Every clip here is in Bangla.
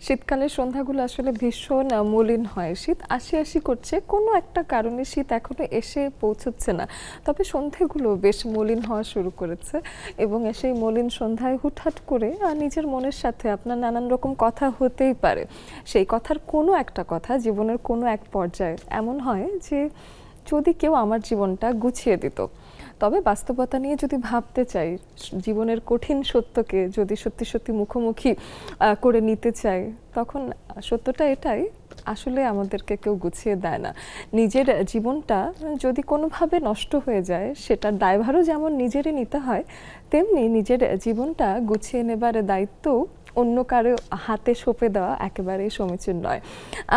শীতকালের সন্ধ্যাগুলো আসলে ভীষণ মলিন হয়। শীত আসি আসি করছে, কোনো একটা কারণে শীত এখনো এসে পৌঁছচ্ছে না, তবে সন্ধ্যাগুলো বেশ মলিন হওয়া শুরু করেছে এবং সেই মলিন সন্ধ্যায় হুটহাট করে নিজের মনের সাথে আপনার নানান রকম কথা হতেই পারে। সেই কথার কোনো একটা কথা জীবনের কোনো এক পর্যায়ে এমন হয় যে যদি কেউ আমার জীবনটা গুছিয়ে দিত। তবে বাস্তবতা নিয়ে যদি ভাবতে চাই, জীবনের কঠিন সত্যকে যদি সত্যি সত্যি মুখোমুখি করে নিতে চাই, তখন সত্যটা এটাই, আসলে আমাদেরকে কেউ গুছিয়ে দেয় না। নিজের জীবনটা যদি কোনোভাবে নষ্ট হয়ে যায়, সেটার দায়ভারও যেমন নিজেরই নিতে হয়, তেমনি নিজের জীবনটা গুছিয়ে নেবার দায়িত্ব অন্য কারো হাতে সঁপে দেওয়া একেবারেই সমীচীন নয়।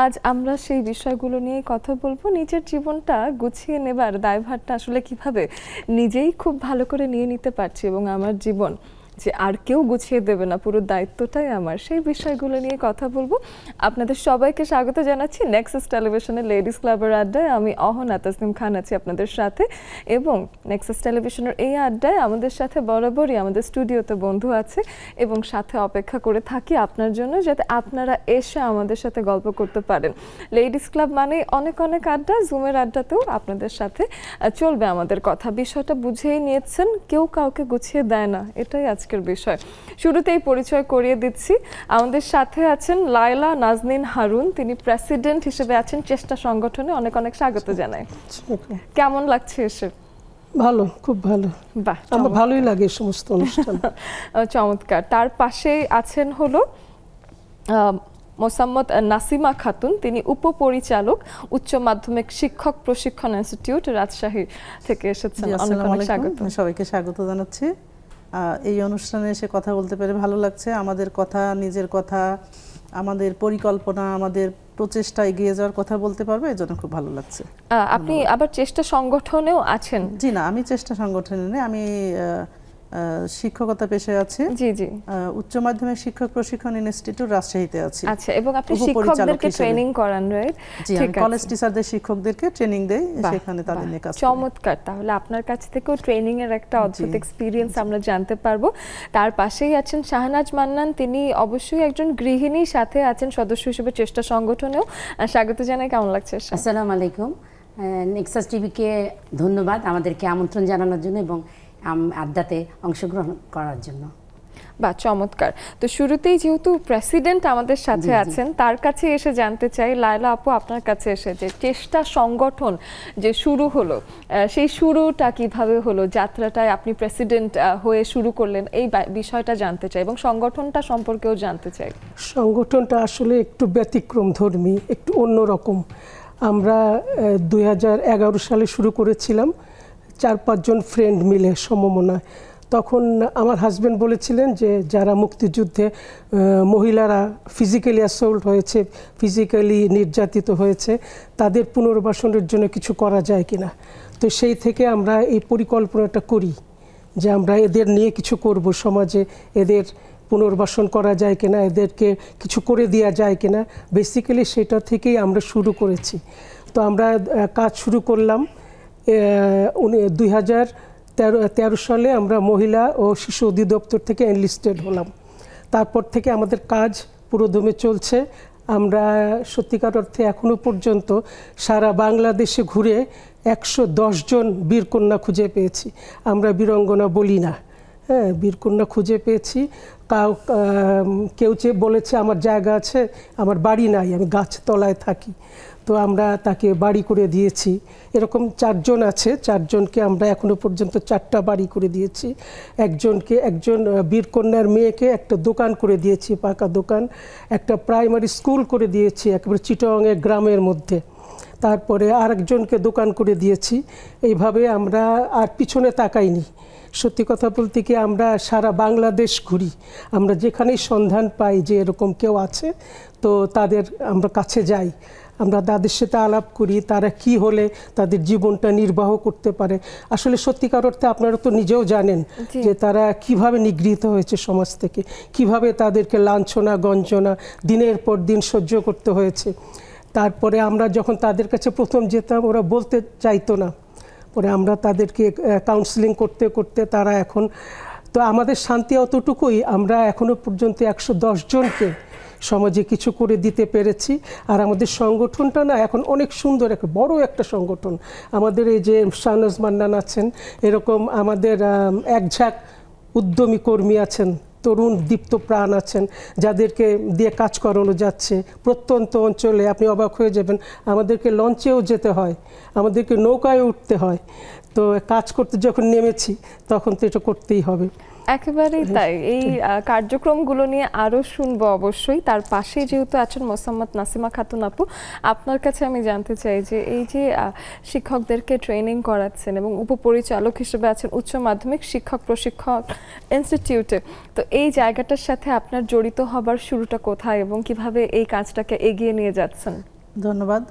আজ আমরা সেই বিষয়গুলো নিয়ে কথা বলবো। নিজের জীবনটা গুছিয়ে নেবার দায়ভারটা আসলে কিভাবে নিজেই খুব ভালো করে নিয়ে নিতে পারছি এবং আমার জীবন যে আর কেউ গুছিয়ে দেবে না, পুরো দায়িত্বটাই আমার, সেই বিষয়গুলো নিয়ে কথা বলবো। আপনাদের সবাইকে স্বাগত জানাচ্ছি নেক্সাস টেলিভিশনের লেডিস ক্লাবের আড্ডায়। আমি অহনা তাসনিম খান আছি আপনাদের সাথে, এবং নেক্সাস টেলিভিশনের এই আড্ডায় আমাদের সাথে বরাবরই আমাদের স্টুডিওতে বন্ধু আছে এবং সাথে অপেক্ষা করে থাকি আপনার জন্য, যাতে আপনারা এসে আমাদের সাথে গল্প করতে পারেন। লেডিস ক্লাব মানে অনেক অনেক আড্ডা, জুমের আড্ডাতেও আপনাদের সাথে চলবে আমাদের কথা। বিষয়টা বুঝেই নিয়েছেন, কেউ কাউকে গুছিয়ে দেয় না, এটাই আজকের বিষয়। শুরুতেই পরিচয় করিয়ে দিচ্ছি, আমাদের সাথে আছেন লায়লা নাজনীন হারুন। তিনি প্রেসিডেন্ট হিসেবে আছেন চেষ্টা সংগঠনে। অনেক অনেক স্বাগত জানাই। কেমন লাগছে এসে? ভালো, খুব ভালো। বাহ, আমার ভালোই লাগে এই সমস্ত অনুষ্ঠান। চমৎকার। তার পাশেই আছেন হলো মোসাম্মদ নাসিমা খাতুন। তিনি উপপরিচালক উচ্চ মাধ্যমিক শিক্ষক প্রশিক্ষণ ইনস্টিটিউট, রাজশাহী থেকে এসেছেন। অনেক অনেক স্বাগত। সবাইকে স্বাগত জানাচ্ছি। এই অনুষ্ঠানে এসে কথা বলতে পেরে ভালো লাগছে। আমাদের কথা, নিজের কথা, আমাদের পরিকল্পনা, আমাদের প্রচেষ্টা এগিয়ে যাওয়ার কথা বলতে পারবো, এই জন্য খুব ভালো লাগছে। আপনি আবার চেষ্টা সংগঠনেও আছেন? জি না, আমি চেষ্টা সংগঠনে নেই, আমি শিক্ষকতা পেশায় আছি। জি জি, উচ্চ মাধ্যমিক শিক্ষক প্রশিক্ষণ ইনস্টিটিউট রাজশাহীতে আছি। আচ্ছা, এবং আপনি শিক্ষকদেরকে ট্রেনিং করান, রাইট? জি, আমি কলেজ টিচারদের, শিক্ষকদেরকে ট্রেনিং দেই, সেখানে তাদের নিয়ে কাজ করি। চমৎকার। তাহলে আপনার কাছ থেকেও ট্রেনিং এর একটা অদ্ভুত এক্সপেরিয়েন্স আমরা জানতে পারবো। তার পাশেই আছেন শাহনাজ মান্নান। তিনি অবশ্যই একজন গৃহিণী, সাথে আছেন সদস্য হিসেবে চেষ্টা সংগঠনেও। স্বাগত জানাই। কেমন লাগছে? আসসালামু আলাইকুম। নেক্সাস টিভিকে ধন্যবাদ আমাদেরকে আমন্ত্রণ জানানোর জন্য এবং আড্ডাতে অংশগ্রহণ করার জন্য। বা চমৎকার। তো শুরুতেই যেহেতু প্রেসিডেন্ট আমাদের সাথে আছেন, তার কাছে এসে জানতে চাই, লায়লা আপু আপনার কাছে এসে যে চেষ্টা সংগঠন যে শুরু হলো, সেই শুরুটা কিভাবে হলো, যাত্রাটায় আপনি প্রেসিডেন্ট হয়ে শুরু করলেন, এই বিষয়টা জানতে চাই এবং সংগঠনটা সম্পর্কেও জানতে চাই। সংগঠনটা আসলে একটু ব্যতিক্রম ধর্মী, একটু অন্যরকম। আমরা 2011 সালে শুরু করেছিলাম 4-5 জন ফ্রেন্ড মিলে সমমনায়। তখন আমার হাজব্যান্ড বলেছিলেন যে যারা মুক্তিযুদ্ধে মহিলারা ফিজিক্যালি অ্যাসল্ট হয়েছে, ফিজিক্যালি নির্যাতিত হয়েছে, তাদের পুনর্বাসনের জন্য কিছু করা যায় কিনা। তো সেই থেকে আমরা এই পরিকল্পনাটা করি যে আমরা এদের নিয়ে কিছু করব, সমাজে এদের পুনর্বাসন করা যায় কিনা, এদেরকে কিছু করে দেওয়া যায় কিনা। বেসিক্যালি সেটা থেকেই আমরা শুরু করেছি। তো আমরা কাজ শুরু করলাম 2013 সালে। আমরা মহিলা ও শিশু অধিদপ্তর থেকে এনলিস্টেড হলাম। তারপর থেকে আমাদের কাজ পুরোদমে চলছে। আমরা সত্যিকার অর্থে এখনো পর্যন্ত সারা বাংলাদেশে ঘুরে 110 জন বীরকন্যা খুঁজে পেয়েছি। আমরা বীরঙ্গনা বলি না, হ্যাঁ, বীরকন্যা খুঁজে পেয়েছি। কেউ বলেছে আমার জায়গা আছে, আমার বাড়ি নাই, আমি গাছতলায় থাকি, তো আমরা তাকে বাড়ি করে দিয়েছি। এরকম 4 জন আছে, 4 জনকে আমরা এখনো পর্যন্ত 4টা বাড়ি করে দিয়েছি। একজন বীরকন্যার মেয়েকে একটা দোকান করে দিয়েছি, পাকা দোকান। একটা প্রাইমারি স্কুল করে দিয়েছি একেবারে চিটাগাংয়ের গ্রামের মধ্যে। তারপরে আরেকজনকে দোকান করে দিয়েছি। এইভাবে আমরা আর পিছনে তাকাইনি। সত্যি কথা বলতে কি, আমরা সারা বাংলাদেশ ঘুরি। আমরা যেখানেই সন্ধান পাই যে এরকম কেউ আছে, তো তাদের আমরা কাছে যাই, আমরা তাদের সাথে আলাপ করি, তারা কি হলে তাদের জীবনটা নির্বাহ করতে পারে। আসলে সত্যিকার অর্থে আপনারা তো নিজেও জানেন যে তারা কিভাবে নিগৃহীত হয়েছে সমাজ থেকে, কিভাবে তাদেরকে লাঞ্ছনা গঞ্জনা দিনের পর দিন সহ্য করতে হয়েছে। তারপরে আমরা যখন তাদের কাছে প্রথম যেতাম, ওরা বলতে চাইতো না। পরে আমরা তাদেরকে কাউন্সেলিং করতে করতে তারা এখন, তো আমাদের শান্তি অতটুকুই, আমরা এখনো পর্যন্ত 110 জনকে সমাজে কিছু করে দিতে পেরেছি। আর আমাদের সংগঠনটা না এখন অনেক সুন্দর, একটা বড় একটা সংগঠন। আমাদের এই যে শাহনাজ মান্নান আছেন, এরকম আমাদের একঝাঁক উদ্যমী কর্মী আছেন, তরুণ দীপ্ত প্রাণ আছেন, যাদেরকে দিয়ে কাজ করানো যাচ্ছে। প্রত্যন্ত অঞ্চলে আপনি অবাক হয়ে যাবেন, আমাদেরকে লঞ্চেও যেতে হয়, আমাদেরকে নৌকায় উঠতে হয়। তো কাজ করতে যখন নেমেছি তখন তো এটা করতেই হবে। একেবারেই তাই। এই কার্যক্রমগুলো নিয়ে আরো শুনবো অবশ্যই। তার পাশেই যেহেতু আছেন মোসাম্মদ নাসিমা খাতুন আপু, আপনার কাছে আমি জানতে চাই যে এই যে শিক্ষকদেরকে ট্রেনিং করাচ্ছেন এবং উপপরিচালক হিসেবে আছেন উচ্চ মাধ্যমিক শিক্ষক প্রশিক্ষণ ইনস্টিটিউটে, তো এই জায়গাটার সাথে আপনার জড়িত হবার শুরুটা কোথায় এবং কিভাবে এই কাজটাকে এগিয়ে নিয়ে যাচ্ছেন? ধন্যবাদ।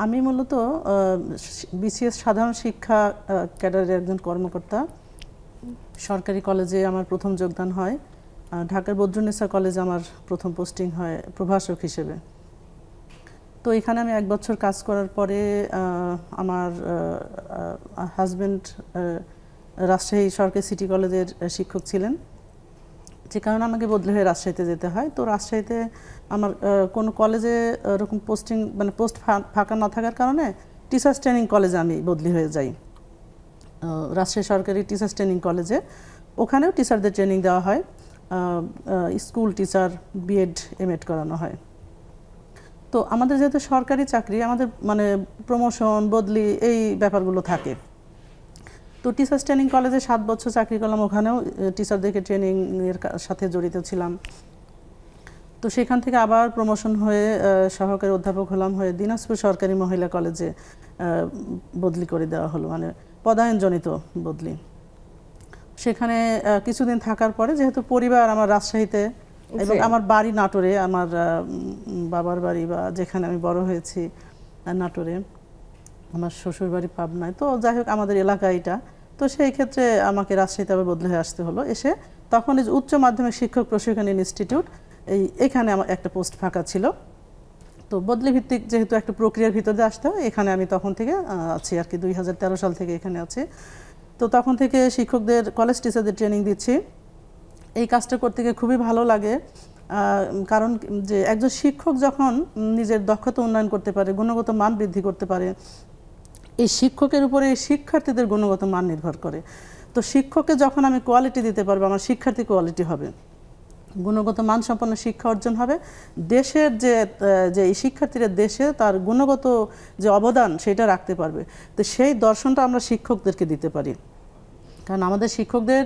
আমি মূলত বিসিএস সাধারণ শিক্ষা ক্যাডারের একজন কর্মকর্তা। সরকারি কলেজে আমার প্রথম যোগদান হয়, ঢাকার বদরুন্নেসা কলেজে আমার প্রথম পোস্টিং হয় প্রভাষক হিসেবে। তো এখানে আমি 1 বছর কাজ করার পরে আমার হাজব্যান্ড রাজশাহী সরকারি সিটি কলেজের শিক্ষক ছিলেন, যে কারণে আমাকে বদলি হয়ে রাজশাহীতে যেতে হয়। তো রাজশাহীতে আমার কোনো কলেজে এরকম পোস্টিং মানে পোস্ট ফাঁকা না থাকার কারণে টিচার্স ট্রেনিং কলেজে আমি বদলি হয়ে যাই, রাজশাহী সরকারি টিচার্স ট্রেনিং কলেজে। ওখানেও টিচারদের ট্রেনিং দেওয়া হয়, স্কুল টিচার, বিএড, এমএড করানো হয়। তো আমাদের যেহেতু সরকারি চাকরি, আমাদের মানে প্রমোশন, বদলি এই ব্যাপারগুলো থাকে। তো টিচার্স ট্রেনিং কলেজে 7 বছর চাকরি করলাম, ওখানেও টিচারদেরকে ট্রেনিংয়ের সাথে জড়িত ছিলাম। তো সেখান থেকে আবার প্রমোশন হয়ে সহকারী অধ্যাপক হলাম, হয়ে দিনাজপুর সরকারি মহিলা কলেজে বদলি করে দেওয়া হলো, মানে পদায়নজনিত বদলি। সেখানে কিছুদিন থাকার পরে যেহেতু পরিবার আমার রাজশাহীতে এবং আমার বাড়ি নাটোরে, আমার বাবার বাড়ি বা যেখানে আমি বড় হয়েছি নাটোরে, আমার শ্বশুর বাড়ি পাবনায়, তো যাই হোক আমাদের এলাকা এটা। তো সেই ক্ষেত্রে আমাকে রাজশাহীতে আবার বদলে হয়ে আসতে হলো। এসে তখন এই উচ্চ মাধ্যমিক শিক্ষক প্রশিক্ষণ ইনস্টিটিউট, এখানে আমার একটা পোস্ট ফাঁকা ছিল। তো বদলি ভিত্তিক যেহেতু একটা প্রক্রিয়ার ভিতরে আসতে হয়, এখানে আমি তখন থেকে আছি আর কি, 2013 সাল থেকে এখানে আছি। তো তখন থেকে শিক্ষকদের, কলেজ টিচারদের ট্রেনিং দিচ্ছি। এই কাজটা করতে গিয়ে খুবই ভালো লাগে, কারণ যে একজন শিক্ষক যখন নিজের দক্ষতা উন্নয়ন করতে পারে, গুণগত মান বৃদ্ধি করতে পারে, এই শিক্ষকের উপরে এই শিক্ষার্থীদের গুণগত মান নির্ভর করে। তো শিক্ষককে যখন আমি কোয়ালিটি দিতে পারবো, আমার শিক্ষার্থী কোয়ালিটি হবে, গুণগত মানসম্পন্ন শিক্ষা অর্জন হবে, দেশের যে এই শিক্ষার্থীরা দেশে তার গুণগত যে অবদান সেটা রাখতে পারবে। তো সেই দর্শনটা আমরা শিক্ষকদেরকে দিতে পারি, কারণ আমাদের শিক্ষকদের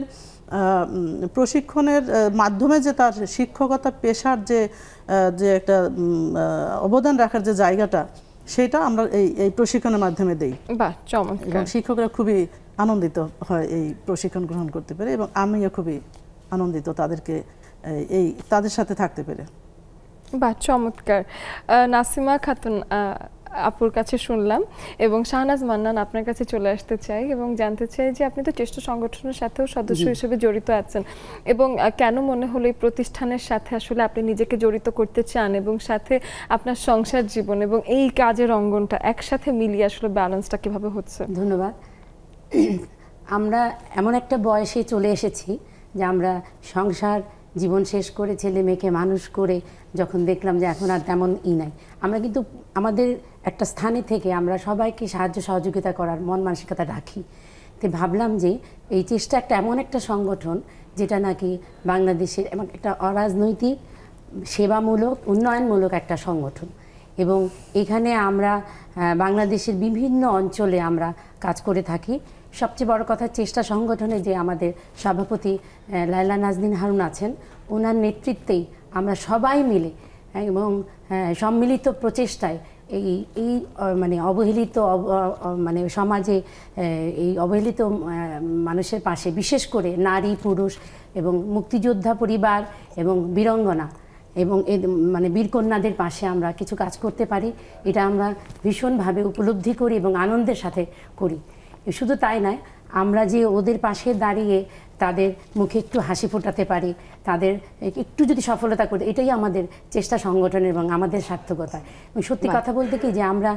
প্রশিক্ষণের মাধ্যমে যে তার শিক্ষকতা পেশার যে একটা অবদান রাখার যে জায়গাটা, সেটা আমরা এই প্রশিক্ষণের মাধ্যমে দেই। বাহ, চমৎকার। এবং শিক্ষকরা খুবই আনন্দিত হয় এই প্রশিক্ষণ গ্রহণ করতে পেরে, এবং আমিও খুবই আনন্দিত তাদের সাথে থাকতে পেরে। বাহ, চমৎকার। নাসিমা খাতুন আপুর কাছে শুনলাম, এবং শাহনাজ মান্নান আপনার কাছে চলে আসতে চাই এবং জানতে চাই যে আপনি তো চেষ্টা সংগঠনের সাথেও সদস্য হিসেবে জড়িত আছেন, এবং কেন মনে হলো এই প্রতিষ্ঠানের সাথে আসলে আপনি নিজেকে জড়িত করতে চান, এবং সাথে আপনার সংসার জীবন এবং এই কাজের অঙ্গনটা একসাথে মিলিয়ে আসলে ব্যালেন্সটা কিভাবে হচ্ছে? ধন্যবাদ। আমরা এমন একটা বয়সে চলে এসেছি যে আমরা সংসার জীবন শেষ করে ছেলে মেয়েকে মানুষ করে যখন দেখলাম যে এখন আর তেমন নাই, আমরা কিন্তু আমাদের একটা স্থানে থেকে আমরা সবাইকে সাহায্য সহযোগিতা করার মন মানসিকতা রাখি। তো ভাবলাম যে এই চেষ্টা এমন একটা সংগঠন যেটা নাকি বাংলাদেশের এমন একটা অরাজনৈতিক সেবামূলক উন্নয়নমূলক একটা সংগঠন, এবং এখানে আমরা বাংলাদেশের বিভিন্ন অঞ্চলে আমরা কাজ করে থাকি। সবচেয়ে বড় কথা, চেষ্টা সংগঠনে যে আমাদের সভাপতি লায়লা নাজনীন হারুন আছেন, ওনার নেতৃত্বেই আমরা সবাই মিলে এবং সম্মিলিত প্রচেষ্টায় এই মানে অবহেলিত মানে সমাজে এই অবহেলিত মানুষের পাশে, বিশেষ করে নারী, পুরুষ এবং মুক্তিযোদ্ধা পরিবার এবং বীরাঙ্গনা এবং মানে বীরকন্যাদের পাশে আমরা কিছু কাজ করতে পারি, এটা আমরা ভীষণভাবে উপলব্ধি করি এবং আনন্দের সাথে করি। শুধু তাই নয়, আমরা যে ওদের পাশে দাঁড়িয়ে তাদের মুখে একটু হাসি ফোটাতে পারি, তাদের একটু যদি সফলতা করি, এটাই আমাদের চেষ্টা সংগঠন এবং আমাদের সার্থকতা। এবং সত্যি কথা বলতে কি, যে আমরা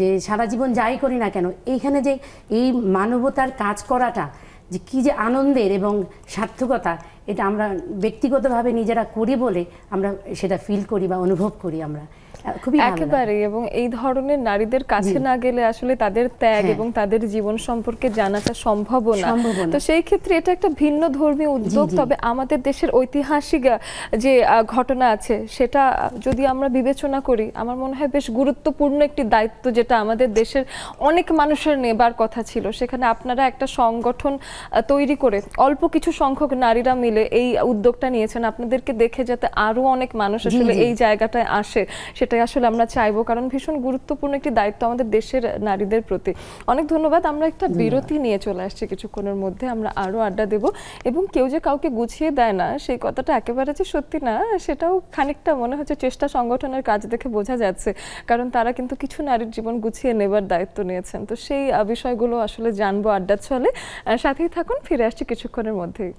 যে সারা জীবন যাই করি না কেন, এইখানে যে এই মানবতার কাজ করাটা, যে কী যে আনন্দের এবং সার্থকতা, এটা আমরা ব্যক্তিগতভাবে নিজেরা করি বলে আমরা সেটা ফিল করি বা অনুভব করি আমরা, খুবই একেবারে। এবং এই ধরনের নারীদের কাছে না গেলে আসলে তাদের ত্যাগ এবং তাদের জীবন সম্পর্কে জানাটা সম্ভব না। তো সেই ক্ষেত্রে এটা একটা ভিন্ন ধর্মীয় উদ্যোগ। তবে আমাদের দেশের ঐতিহাসিক যে ঘটনা আছে সেটা যদি আমরা বিবেচনা করি, আমার মনে হয় বেশ গুরুত্বপূর্ণ একটি দায়িত্ব যেটা আমাদের দেশের অনেক মানুষের নেবার কথা ছিল। সেখানে আপনারা একটা সংগঠন তৈরি করে অল্প কিছু সংখ্যক নারীরা মিলে এই উদ্যোগটা নিয়েছেন। আপনাদেরকে দেখে যাতে আরো অনেক মানুষ আসলে এই জায়গাটায় আসে সেটা আসলে আমরা চাইবো, কারণ ভীষণ গুরুত্বপূর্ণ একটি দায়িত্ব আমাদের দেশের নারীদের প্রতি। অনেক ধন্যবাদ। আমরা একটা বিরতি নিয়ে চলে আসছি, কিছুক্ষণের মধ্যে আমরা আরো আড্ডা দেব। এবং কেউ যে কাউকে গুছিয়ে দেয় না সেই কথাটা একেবারে যে সত্যি না, সেটাও খানিকটা মনে হচ্ছে চেষ্টা সংগঠনের কাজ দেখে বোঝা যাচ্ছে, কারণ তারা কিন্তু কিছু নারীর জীবন গুছিয়ে নেবার দায়িত্ব নিয়েছেন। তো সেই বিষয়গুলো আসলে জানবো আড্ডা চলে, সাথেই থাকুন, ফিরে আসছি কিছুক্ষণের মধ্যেই।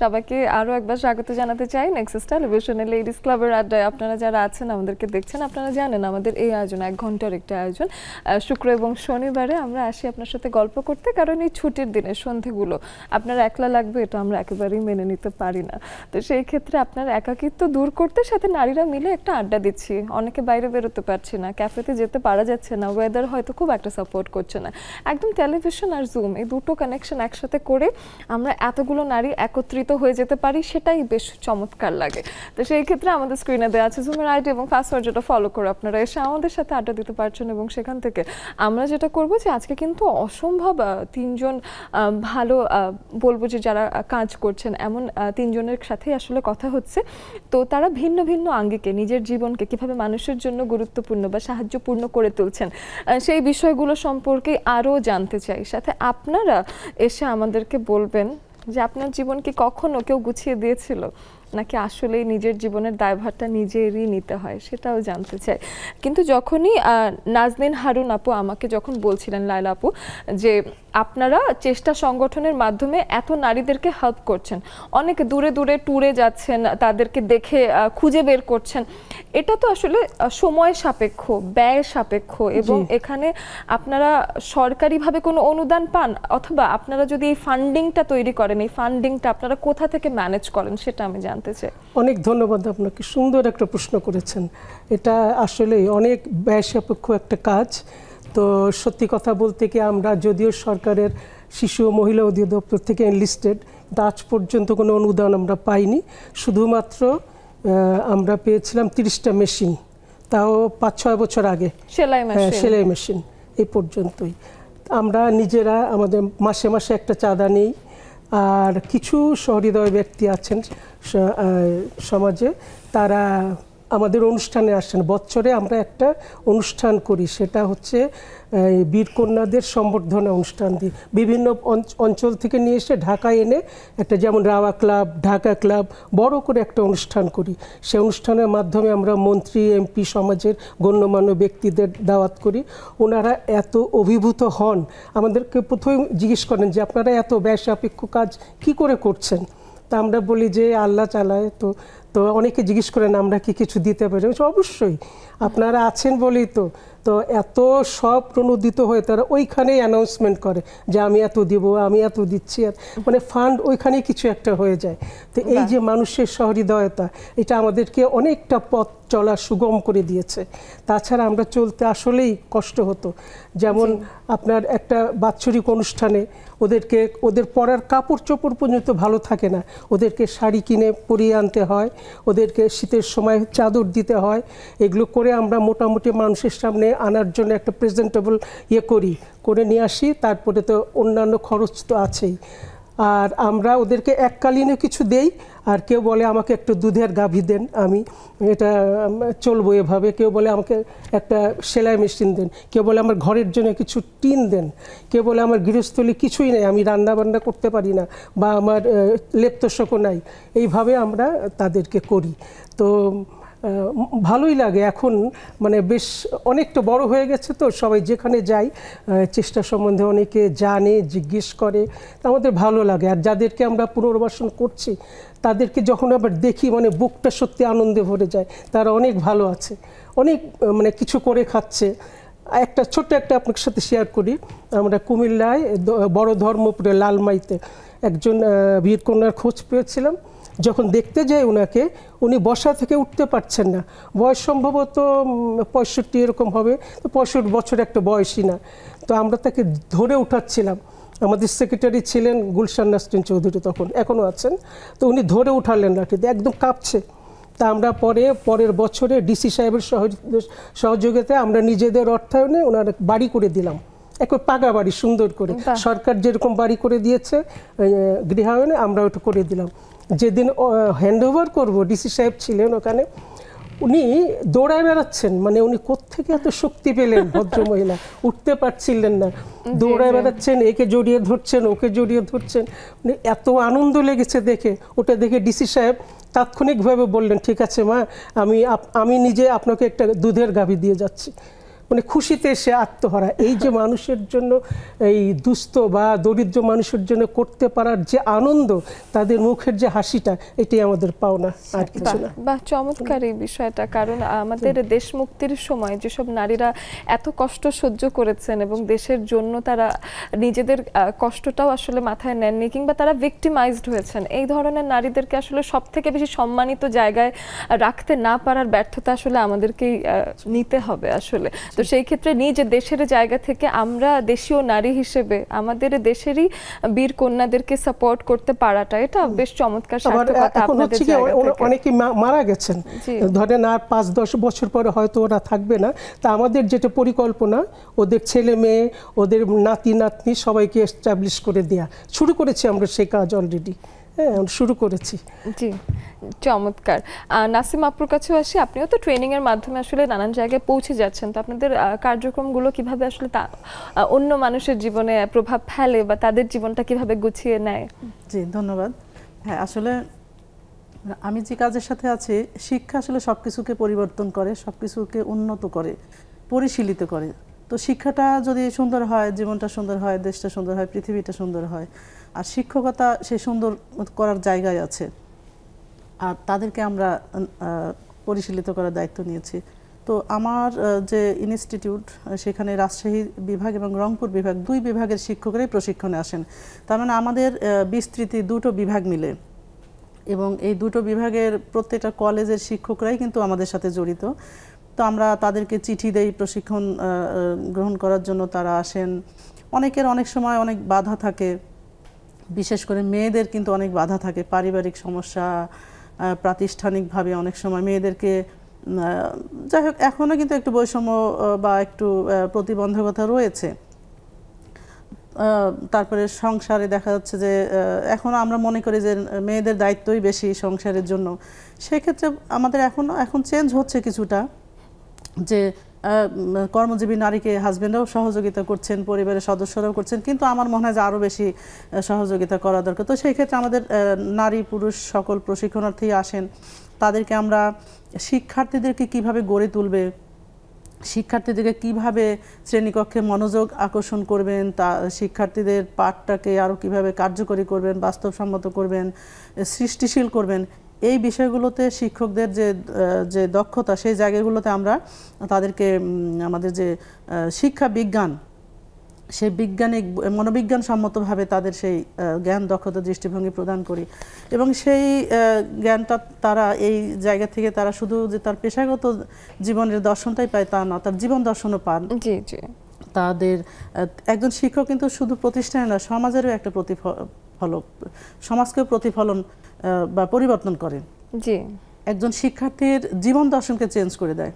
সবাইকে আরো একবার স্বাগত জানাতে চাই নেক্সাস টেলিভিশনের লেডিস ক্লাবের আড্ডায়। আপনারা যারা আছেন আমাদেরকে দেখছেন, আপনারা জানেন আমাদের এই আয়োজন 1 ঘন্টার একটা আয়োজন। শুক্র এবং শনিবারে আমরা আসি আপনার সাথে গল্প করতে, কারণ এই ছুটির দিনে সন্ধেগুলো আপনারা একলা লাগবে এটা আমরা একেবারেই মেনে নিতে পারি না। তো সেই ক্ষেত্রে আপনার একাকিত্ব দূর করতে সাথে নারীরা মিলে একটা আড্ডা দিচ্ছি। অনেকে বাইরে বেরোতে পারছি না, ক্যাফেতে যেতে পারা যাচ্ছে না, ওয়েদার হয়তো খুব একটা সাপোর্ট করছে না, একদম টেলিভিশন আর জুম এই দুটো কানেকশন একসাথে করে আমরা এতগুলো নারী একত্রিত হয়ে যেতে পারি, সেটাই বেশ চমৎকার লাগে। তো সেই ক্ষেত্রে আমাদের স্ক্রিনে দেওয়া আছে জুমের আইডি এবং পাসওয়ার্ড, যেটা ফলো করে আপনারা এসে আমাদের সাথে আড্ডা দিতে পারছেন। এবং সেখান থেকে আমরা যেটা করবো যে আজকে কিন্তু অসম্ভব 3 জন ভালো বলবো যে যারা কাজ করছেন এমন 3 জনের সাথে আসলে কথা হচ্ছে। তো তারা ভিন্ন ভিন্ন আঙ্গিকে নিজের জীবনকে কিভাবে মানুষের জন্য গুরুত্বপূর্ণ বা সাহায্যপূর্ণ করে তুলছেন সেই বিষয়গুলো সম্পর্কে আরও জানতে চাই। সাথে আপনারা এসে আমাদেরকে বলবেন যে আপনার জীবন কি কখনো কেউ গুছিয়ে দিয়েছিল, নাকি আসলেই নিজের জীবনের দায়ভারটা নিজেরই নিতে হয়, সেটাও জানতে চাই। কিন্তু যখনই নাজনীন হারুন আপু আমাকে যখন বলছিলেন, লায়লা আপু, যে আপনারা চেষ্টা সংগঠনের মাধ্যমে এত নারীদেরকে হেল্প করছেন, অনেক দূরে দূরে ট্যুরে যাচ্ছেন, তাদেরকে দেখে খুঁজে বের করছেন, এটা তো আসলে সময় সাপেক্ষ, ব্যয় সাপেক্ষ। এবং এখানে আপনারা সরকারিভাবে কোনো অনুদান পান, অথবা আপনারা যদি এই ফান্ডিংটা তৈরি করেন, এই ফান্ডিংটা আপনারা কোথা থেকে ম্যানেজ করেন সেটা আমি জানতে চাই। অনেক ধন্যবাদ আপনাকে, সুন্দর একটা প্রশ্ন করেছেন। এটা আসলে অনেক ব্যয় সাপেক্ষ একটা কাজ। তো সত্যি কথা বলতে কি, আমরা যদিও সরকারের শিশু ও মহিলা অধিদপ্তর থেকে এনলিস্টেড, আজ পর্যন্ত কোনো অনুদান আমরা পাইনি। শুধুমাত্র আমরা পেয়েছিলাম 30টা মেশিন, তাও 5-6 বছর আগে, সেলাই মেশিন, এই পর্যন্তই। আমরা নিজেরা আমাদের মাসে মাসে একটা চাঁদা নেই। আর কিছু সহৃদয় ব্যক্তি আছেন সমাজে, তারা আমাদের অনুষ্ঠানে আসেন। বছরে আমরা একটা অনুষ্ঠান করি, সেটা হচ্ছে বীরকন্যাদের সম্বর্ধনা অনুষ্ঠান দিই। বিভিন্ন অঞ্চল থেকে নিয়ে এসে ঢাকায় এনে একটা, যেমন রাওয়া ক্লাব, ঢাকা ক্লাব, বড় করে একটা অনুষ্ঠান করি। সেই অনুষ্ঠানের মাধ্যমে আমরা মন্ত্রী, এমপি, সমাজের গণ্যমান্য ব্যক্তিদের দাওয়াত করি। ওনারা এত অভিভূত হন, আমাদেরকে প্রথমে জিজ্ঞেস করেন যে আপনারা এত ব্যয় সাপেক্ষ কাজ কি করে করছেন। তা আমরা বলি যে আল্লাহ চালায়। তো অনেকে জিজ্ঞেস করেন আমরা কি কিছু দিতে পারি। অবশ্যই আপনারা আছেন বলেই তো এত সব প্রণোদিত হয়ে তারা ওইখানেই অ্যানাউন্সমেন্ট করে যে আমি এত দিব, আমি এত দিচ্ছি, মানে ফান্ড ওইখানেই কিছু একটা হয়ে যায়। তো এই যে মানুষের সহৃদয়তা, এটা আমাদেরকে অনেকটা পথ চলা সুগম করে দিয়েছে। তাছাড়া আমরা চলতে আসলেই কষ্ট হতো। যেমন আপনার একটা বাৎসরিক অনুষ্ঠানে ওদের পরার কাপড় চোপড় পর্যন্ত ভালো থাকে না, ওদেরকে শাড়ি কিনে পরিয়ে আনতে হয়, ওদেরকে শীতের সময় চাদর দিতে হয়। এগুলো করে আমরা মোটামুটি মানুষের সামনে আনার জন্য একটা প্রেজেন্টেবল করে নিয়ে আসি। তারপরে তো অন্যান্য খরচ তো আছেই। আর আমরা ওদেরকে এককালীনও কিছু দেই। আর কেউ বলে আমাকে একটু দুধের গাভী দেন, আমি এটা চলবো এভাবে। কেউ বলে আমাকে একটা সেলাই মেশিন দেন, কেউ বলে আমার ঘরের জন্য কিছু টিন দেন, কেউ বলে আমার গৃহস্থলী কিছুই নেই, আমি রান্না বান্না করতে পারি না, বা আমার লেপ্তশকও নাই। এইভাবে আমরা তাদেরকে করি। তো ভালোই লাগে। এখন মানে বেশ অনেকটা বড় হয়ে গেছে, তো সবাই যেখানে যাই চেষ্টা সম্বন্ধে অনেকে জানে, জিজ্ঞেস করে, আমাদের ভালো লাগে। আর যাদেরকে আমরা পুনর্বাসন করছি তাদেরকে যখন আবার দেখি, মানে বুকটা সত্যি আনন্দে ভরে যায়। তারা অনেক ভালো আছে, অনেক মানে কিছু করে খাচ্ছে। একটা ছোট্ট একটা আপনার সাথে শেয়ার করি। আমরা কুমিল্লায় বড় ধর্মপুরে লালমাইতে একজন বীরকন্যার খোঁজ পেয়েছিলাম। যখন দেখতে যাই ওনাকে, উনি বসা থেকে উঠতে পারছেন না। বয়স সম্ভবত 65 এরকম হবে, তো 65 বছর একটা বয়সই না। তো আমরা তাকে ধরে উঠাচ্ছিলাম। আমাদের সেক্রেটারি ছিলেন গুলশান নাসরিন চৌধুরী, তখন এখনও আছেন। তো উনি ধরে উঠালেন লাঠিতে, একদম কাঁপছে। তা আমরা পরের বছরে ডিসি সাহেবের সহযোগিতায় আমরা নিজেদের অর্থায়নে ওনার বাড়ি করে দিলাম, একবার পাকা বাড়ি সুন্দর করে। সরকার যেরকম বাড়ি করে দিয়েছে গৃহায়নে, আমরা ওটা করে দিলাম। যেদিন হ্যান্ড ওভার করবো, ডিসি সাহেব ছিলেন ওখানে, উনি দৌড়ায় বেড়াচ্ছেন। মানে উনি কোত্থেকে এত শক্তি পেলেন, ভদ্রমহিলা উঠতে পারছিলেন না, দৌড়ায় বেড়াচ্ছেন, একে জড়িয়ে ধরছেন, ওকে জড়িয়ে ধরছেন। মানে এত আনন্দ লেগেছে দেখে। ওটা দেখে ডিসি সাহেব তাৎক্ষণিকভাবে বললেন, ঠিক আছে মা, আমি নিজে আপনাকে একটা দুধের গাভী দিয়ে যাচ্ছি। মানে খুশিতে সে আত্মহারা। এই যে মানুষের জন্য, এই দুস্থ বা দরিদ্র মানুষের জন্য করতে পারার যে আনন্দ, তাদের মুখের যে হাসিটা, এটাই আমাদের পাওনা, আর কিছু না। বাহ, চমৎকার এই বিষয়টা। কারণ আমাদের দেশ মুক্তির সময় যেসব নারীরা এত কষ্ট সহ্য করেছেন এবং দেশের জন্য তারা নিজেদের কষ্টটাও আসলে মাথায় নেননি, কিংবা তারা ভিক্টিমাইজড হয়েছেন, এই ধরনের নারীদেরকে আসলে সব থেকে বেশি সম্মানিত জায়গায় রাখতে না পারার ব্যর্থতা আসলে আমাদেরকেই নিতে হবে আসলে। তো সেই ক্ষেত্রে নিজ দেশের জায়গা থেকে আমরা দেশীয় নারী হিসেবে আমাদের দেশেরই বীর কন্যাদেরকে সাপোর্ট করতে পারাটা, এটা বেশ চমৎকার সার্থকতা আপনাদের জায়গা থেকে। অনেকে মারা গেছেন, ধরেন আর 5-10 বছর পরে হয়তো ওরা থাকবে না। তা আমাদের যেটা পরিকল্পনা, ওদের ছেলে মেয়ে, ওদের নাতি নাতনি সবাইকে এস্টাবলিশ করে দেয়া শুরু করেছি আমরা, সেই কাজ অলরেডি শুরু করেছি। জি, চমৎকার। নাসিম আপুর কাছেও আসি, আপনিও তো ট্রেনিং এর মাধ্যমে আসলে নানান জায়গায় পৌঁছে যাচ্ছেন, তো আপনাদের কার্যক্রমগুলো কিভাবে আসলে অন্য মানুষের জীবনে প্রভাব ফেলে বা তাদের জীবনটা কিভাবে গুছিয়ে নেয়? জি, ধন্যবাদ। হ্যাঁ, আসলে আমি যে কাজের সাথে আছি, শিক্ষা আসলে সব কিছুকে পরিবর্তন করে, সব কিছুকে উন্নত করে, পরিশীলিত করে। তো শিক্ষাটা যদি সুন্দর হয়, জীবনটা সুন্দর হয়, দেশটা সুন্দর হয়, পৃথিবীটা সুন্দর হয়। আর শিক্ষকতা সেই সুন্দর করার জায়গায় আছে, আর তাদেরকে আমরা পরিশীলিত করার দায়িত্ব নিয়েছি। তো আমার যে ইনস্টিটিউট, সেখানে রাজশাহী বিভাগ এবং রংপুর বিভাগ, 2 বিভাগের শিক্ষকরাই প্রশিক্ষণে আসেন। তার মানে আমাদের বিস্তৃতি 2টো বিভাগ মিলে, এবং এই 2টো বিভাগের প্রত্যেকটা কলেজের শিক্ষকরাই কিন্তু আমাদের সাথে জড়িত। তো আমরা তাদেরকে চিঠি দেই প্রশিক্ষণ গ্রহণ করার জন্য, তারা আসেন। অনেকের অনেক সময় অনেক বাধা থাকে, বিশেষ করে মেয়েদের কিন্তু অনেক বাধা থাকে, পারিবারিক সমস্যা, প্রাতিষ্ঠানিকভাবে অনেক সময় মেয়েদেরকে, যাই হোক, এখনও কিন্তু একটু বৈষম্য বা একটু প্রতিবন্ধকতা রয়েছে। তারপরে সংসারে দেখা যাচ্ছে যে এখন আমরা মনে করি যে মেয়েদের দায়িত্বই বেশি সংসারের জন্য। সেক্ষেত্রে আমাদের এখন চেঞ্জ হচ্ছে কিছুটা, যে কর্মজীবী নারীকে হাজবেন্ডরাও সহযোগিতা করছেন, পরিবারের সদস্যরাও করছেন, কিন্তু আমার মনে হয় যে আরও বেশি সহযোগিতা করা দরকার। তো সেই ক্ষেত্রে আমাদের নারী পুরুষ সকল প্রশিক্ষণার্থী আসেন। তাদেরকে আমরা শিক্ষার্থীদেরকে কিভাবে গড়ে তুলবে, শিক্ষার্থীদেরকে কিভাবে শ্রেণীকক্ষে মনোযোগ আকর্ষণ করবেন, তা শিক্ষার্থীদের পাঠটাকে আরও কিভাবে কার্যকরী করবেন, বাস্তবসম্মত করবেন, সৃষ্টিশীল করবেন, এই বিষয়গুলোতে শিক্ষকদের যে দক্ষতা, সেই জায়গাগুলোতে আমরা তাদেরকে আমাদের যে শিক্ষা বিজ্ঞান, সেই বৈজ্ঞানিক মনোবিজ্ঞান সম্মতভাবে তাদের সেই জ্ঞান, দক্ষতা, দৃষ্টিভঙ্গি প্রদান করি। এবং সেই জ্ঞানটা তারা এই জায়গা থেকে তারা শুধু যে তার পেশাগত জীবনের দর্শনটাই পায় তা না, তার জীবন দর্শনও পান। জি জি। তাদের একজন শিক্ষক কিন্তু শুধু প্রতিষ্ঠানে না, সমাজেরও একটা প্রতিফলক, সমাজকেও প্রতিফলন বা পরিবর্তন করে। জি, একজন শিক্ষার্থীর জীবন দর্শনকে চেঞ্জ করে দেয়।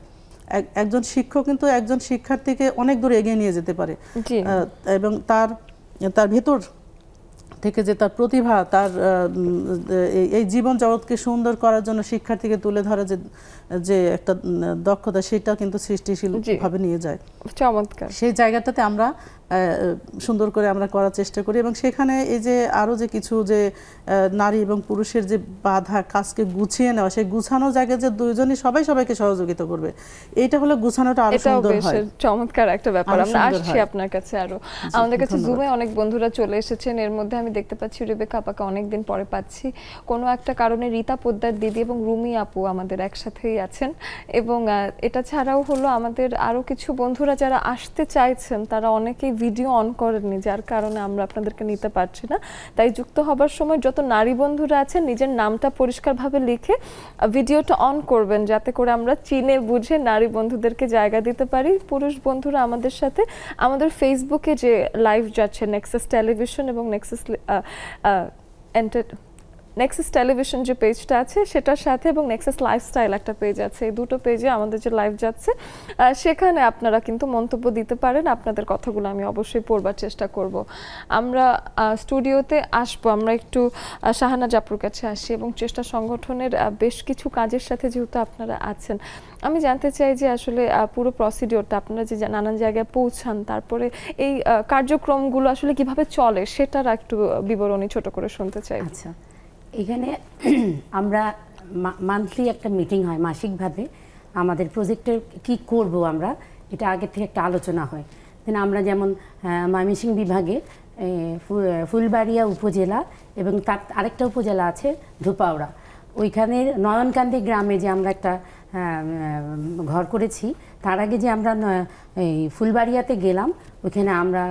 একজন শিক্ষক কিন্তু একজন শিক্ষার্থীকে অনেক দূর এগিয়ে নিয়ে যেতে পারে, এবং তার ভেতর থেকে যে তার প্রতিভা, তার এই জীবন জগৎকে সুন্দর করার জন্য শিক্ষার্থীকে তুলে ধরা যে একটা দক্ষতা, সেটা কিন্তু সৃষ্টিশীল ভাবে নিয়ে যায়। চমৎকার। সেই জায়গাটাতে আমরা সুন্দর করে আমরা করার চেষ্টা করি। এবং সেখানে এই যে আরও যে কিছু যে নারী এবং পুরুষের যে বাধা কাজকে গুছিয়ে নেওয়া, সেই গুছানো জায়গায় যে দুইজনই সবাইকে সহযোগিতা করবে, এইটা হলে গুছানোটা আরো সুন্দর হয়। চমৎকার একটা ব্যাপার। আমরা আসছি আপনার কাছে আরো। আমাদের কাছে জুমে অনেক বন্ধুরা চলে এসেছেন, এর মধ্যে আমি দেখতে পাচ্ছি রেবেকা আপাকে অনেকদিন পরে পাচ্ছি। কোনো একটা কারণে রীতা পোদ্দার দিদি এবং রুমি আপু আমাদের একসাথেই আছেন। এবং এটা ছাড়াও হলো আমাদের আরো কিছু বন্ধুরা যারা আসতে চাইছেন, তারা অনেকেই ভিডিও অন করেননি, যার কারণে আমরা আপনাদেরকে নিতে পারছি না। তাই যুক্ত হবার সময় যত নারী বন্ধুরা আছেন, নিজের নামটা পরিষ্কারভাবে লিখে ভিডিওটা অন করবেন, যাতে করে আমরা চিনে বুঝে নারী বন্ধুদেরকে জায়গা দিতে পারি। পুরুষ বন্ধুরা আমাদের সাথে আমাদের ফেসবুকে যে লাইভ যাচ্ছে নেক্সাস টেলিভিশন এবং নেক্সাস টেলিভিশন যে পেজটা আছে সেটার সাথে, এবং নেক্সাস লাইফস্টাইল একটা পেজ আছে, এই দুটো পেজে আমাদের যে লাইভ যাচ্ছে সেখানে আপনারা কিন্তু মন্তব্য দিতে পারেন। আপনাদের কথাগুলো আমি অবশ্যই পড়বার চেষ্টা করব। আমরা স্টুডিওতে আসবো, আমরা একটু শাহানা জাপুর কাছে আসি এবং চেষ্টা সংগঠনের বেশ কিছু কাজের সাথে যেহেতু আপনারা আছেন, আমি জানতে চাই যে আসলে পুরো প্রসিডিওরটা আপনারা যে নানান জায়গায় পৌঁছান, তারপরে এই কার্যক্রমগুলো আসলে কিভাবে চলে সেটার একটু বিবরণী ছোট করে শুনতে চাই। আচ্ছা, এখানে আমরা মান্থলি একটা মিটিং হয়, মাসিকভাবে আমাদের প্রজেক্টের কি করব আমরা, এটা আগে থেকে একটা আলোচনা হয়। দেন আমরা যেমন ময়মনসিংহ বিভাগে ফুলবাড়িয়া উপজেলা এবং তার আরেকটা উপজেলা আছে ধুপাউড়া, ওইখানের নয়নকান্দি গ্রামে যে আমরা একটা ঘর করেছি, তার আগে যে আমরা এই ফুলবাড়িয়াতে গেলাম, ওইখানে আমরা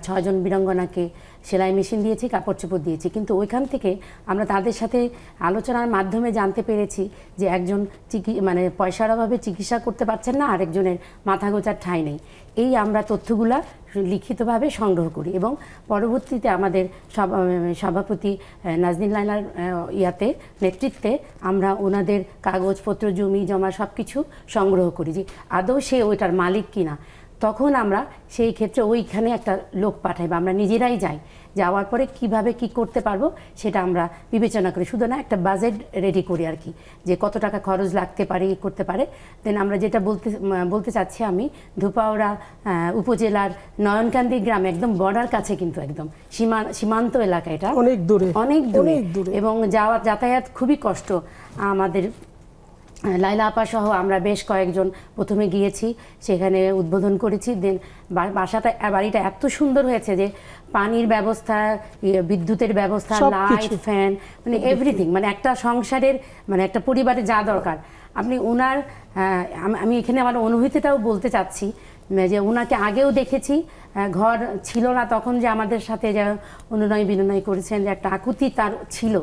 6 জন বীরাঙ্গনাকে সেলাই মেশিন দিয়েছি, কাপড় চোপড় দিয়েছি। কিন্তু ওইখান থেকে আমরা তাদের সাথে আলোচনার মাধ্যমে জানতে পেরেছি যে একজন মানে পয়সার অভাবে চিকিৎসা করতে পারছেন না, আরেকজনের মাথা গোঁজার ঠাঁই নেই। এই আমরা তথ্যগুলা লিখিতভাবে সংগ্রহ করি এবং পরবর্তীতে আমাদের সভাপতি নাজনীন লাইলার নেতৃত্বে আমরা ওনাদের কাগজপত্র, জমি জমা সব কিছু সংগ্রহ করি যে আদৌ সে ওইটার মালিক কিনা। তখন আমরা সেই ক্ষেত্রে ওইখানে একটা লোক পাঠাই বা আমরা নিজেরাই যাই, যাওয়ার পরে কিভাবে কি করতে পারবো সেটা আমরা বিবেচনা করি। শুধু না, একটা বাজেট রেডি করি আর কি, যে কত টাকা খরচ লাগতে পারে, করতে পারে। দেন আমরা যেটা বলতে চাচ্ছি, আমি ধুপাউড়া উপজেলার নয়নকান্দি গ্রামে একদম বর্ডার কাছে, কিন্তু একদম সীমান্ত এলাকা, এটা অনেক দূরে এবং যাতায়াত খুবই কষ্ট আমাদের। লাইলা আপা সহ আমরা বেশ কয়েকজন প্রথমে গিয়েছি, সেখানে উদ্বোধন করেছি। দেন বাড়িটা এত সুন্দর হয়েছে যে পানির ব্যবস্থা, বিদ্যুতের ব্যবস্থা, লাইট, ফ্যান, মানে এভরিথিং, মানে একটা সংসারের, মানে একটা পরিবারে যা দরকার। আপনি ওনার আমি এখানে আমার অনুভূতিটাও বলতে চাচ্ছি যে ওনাকে আগেও দেখেছি, ঘর ছিল না তখন, যে আমাদের সাথে যে অনুনয় বিনয় করেছেন, যে একটা আকুতি তার ছিল।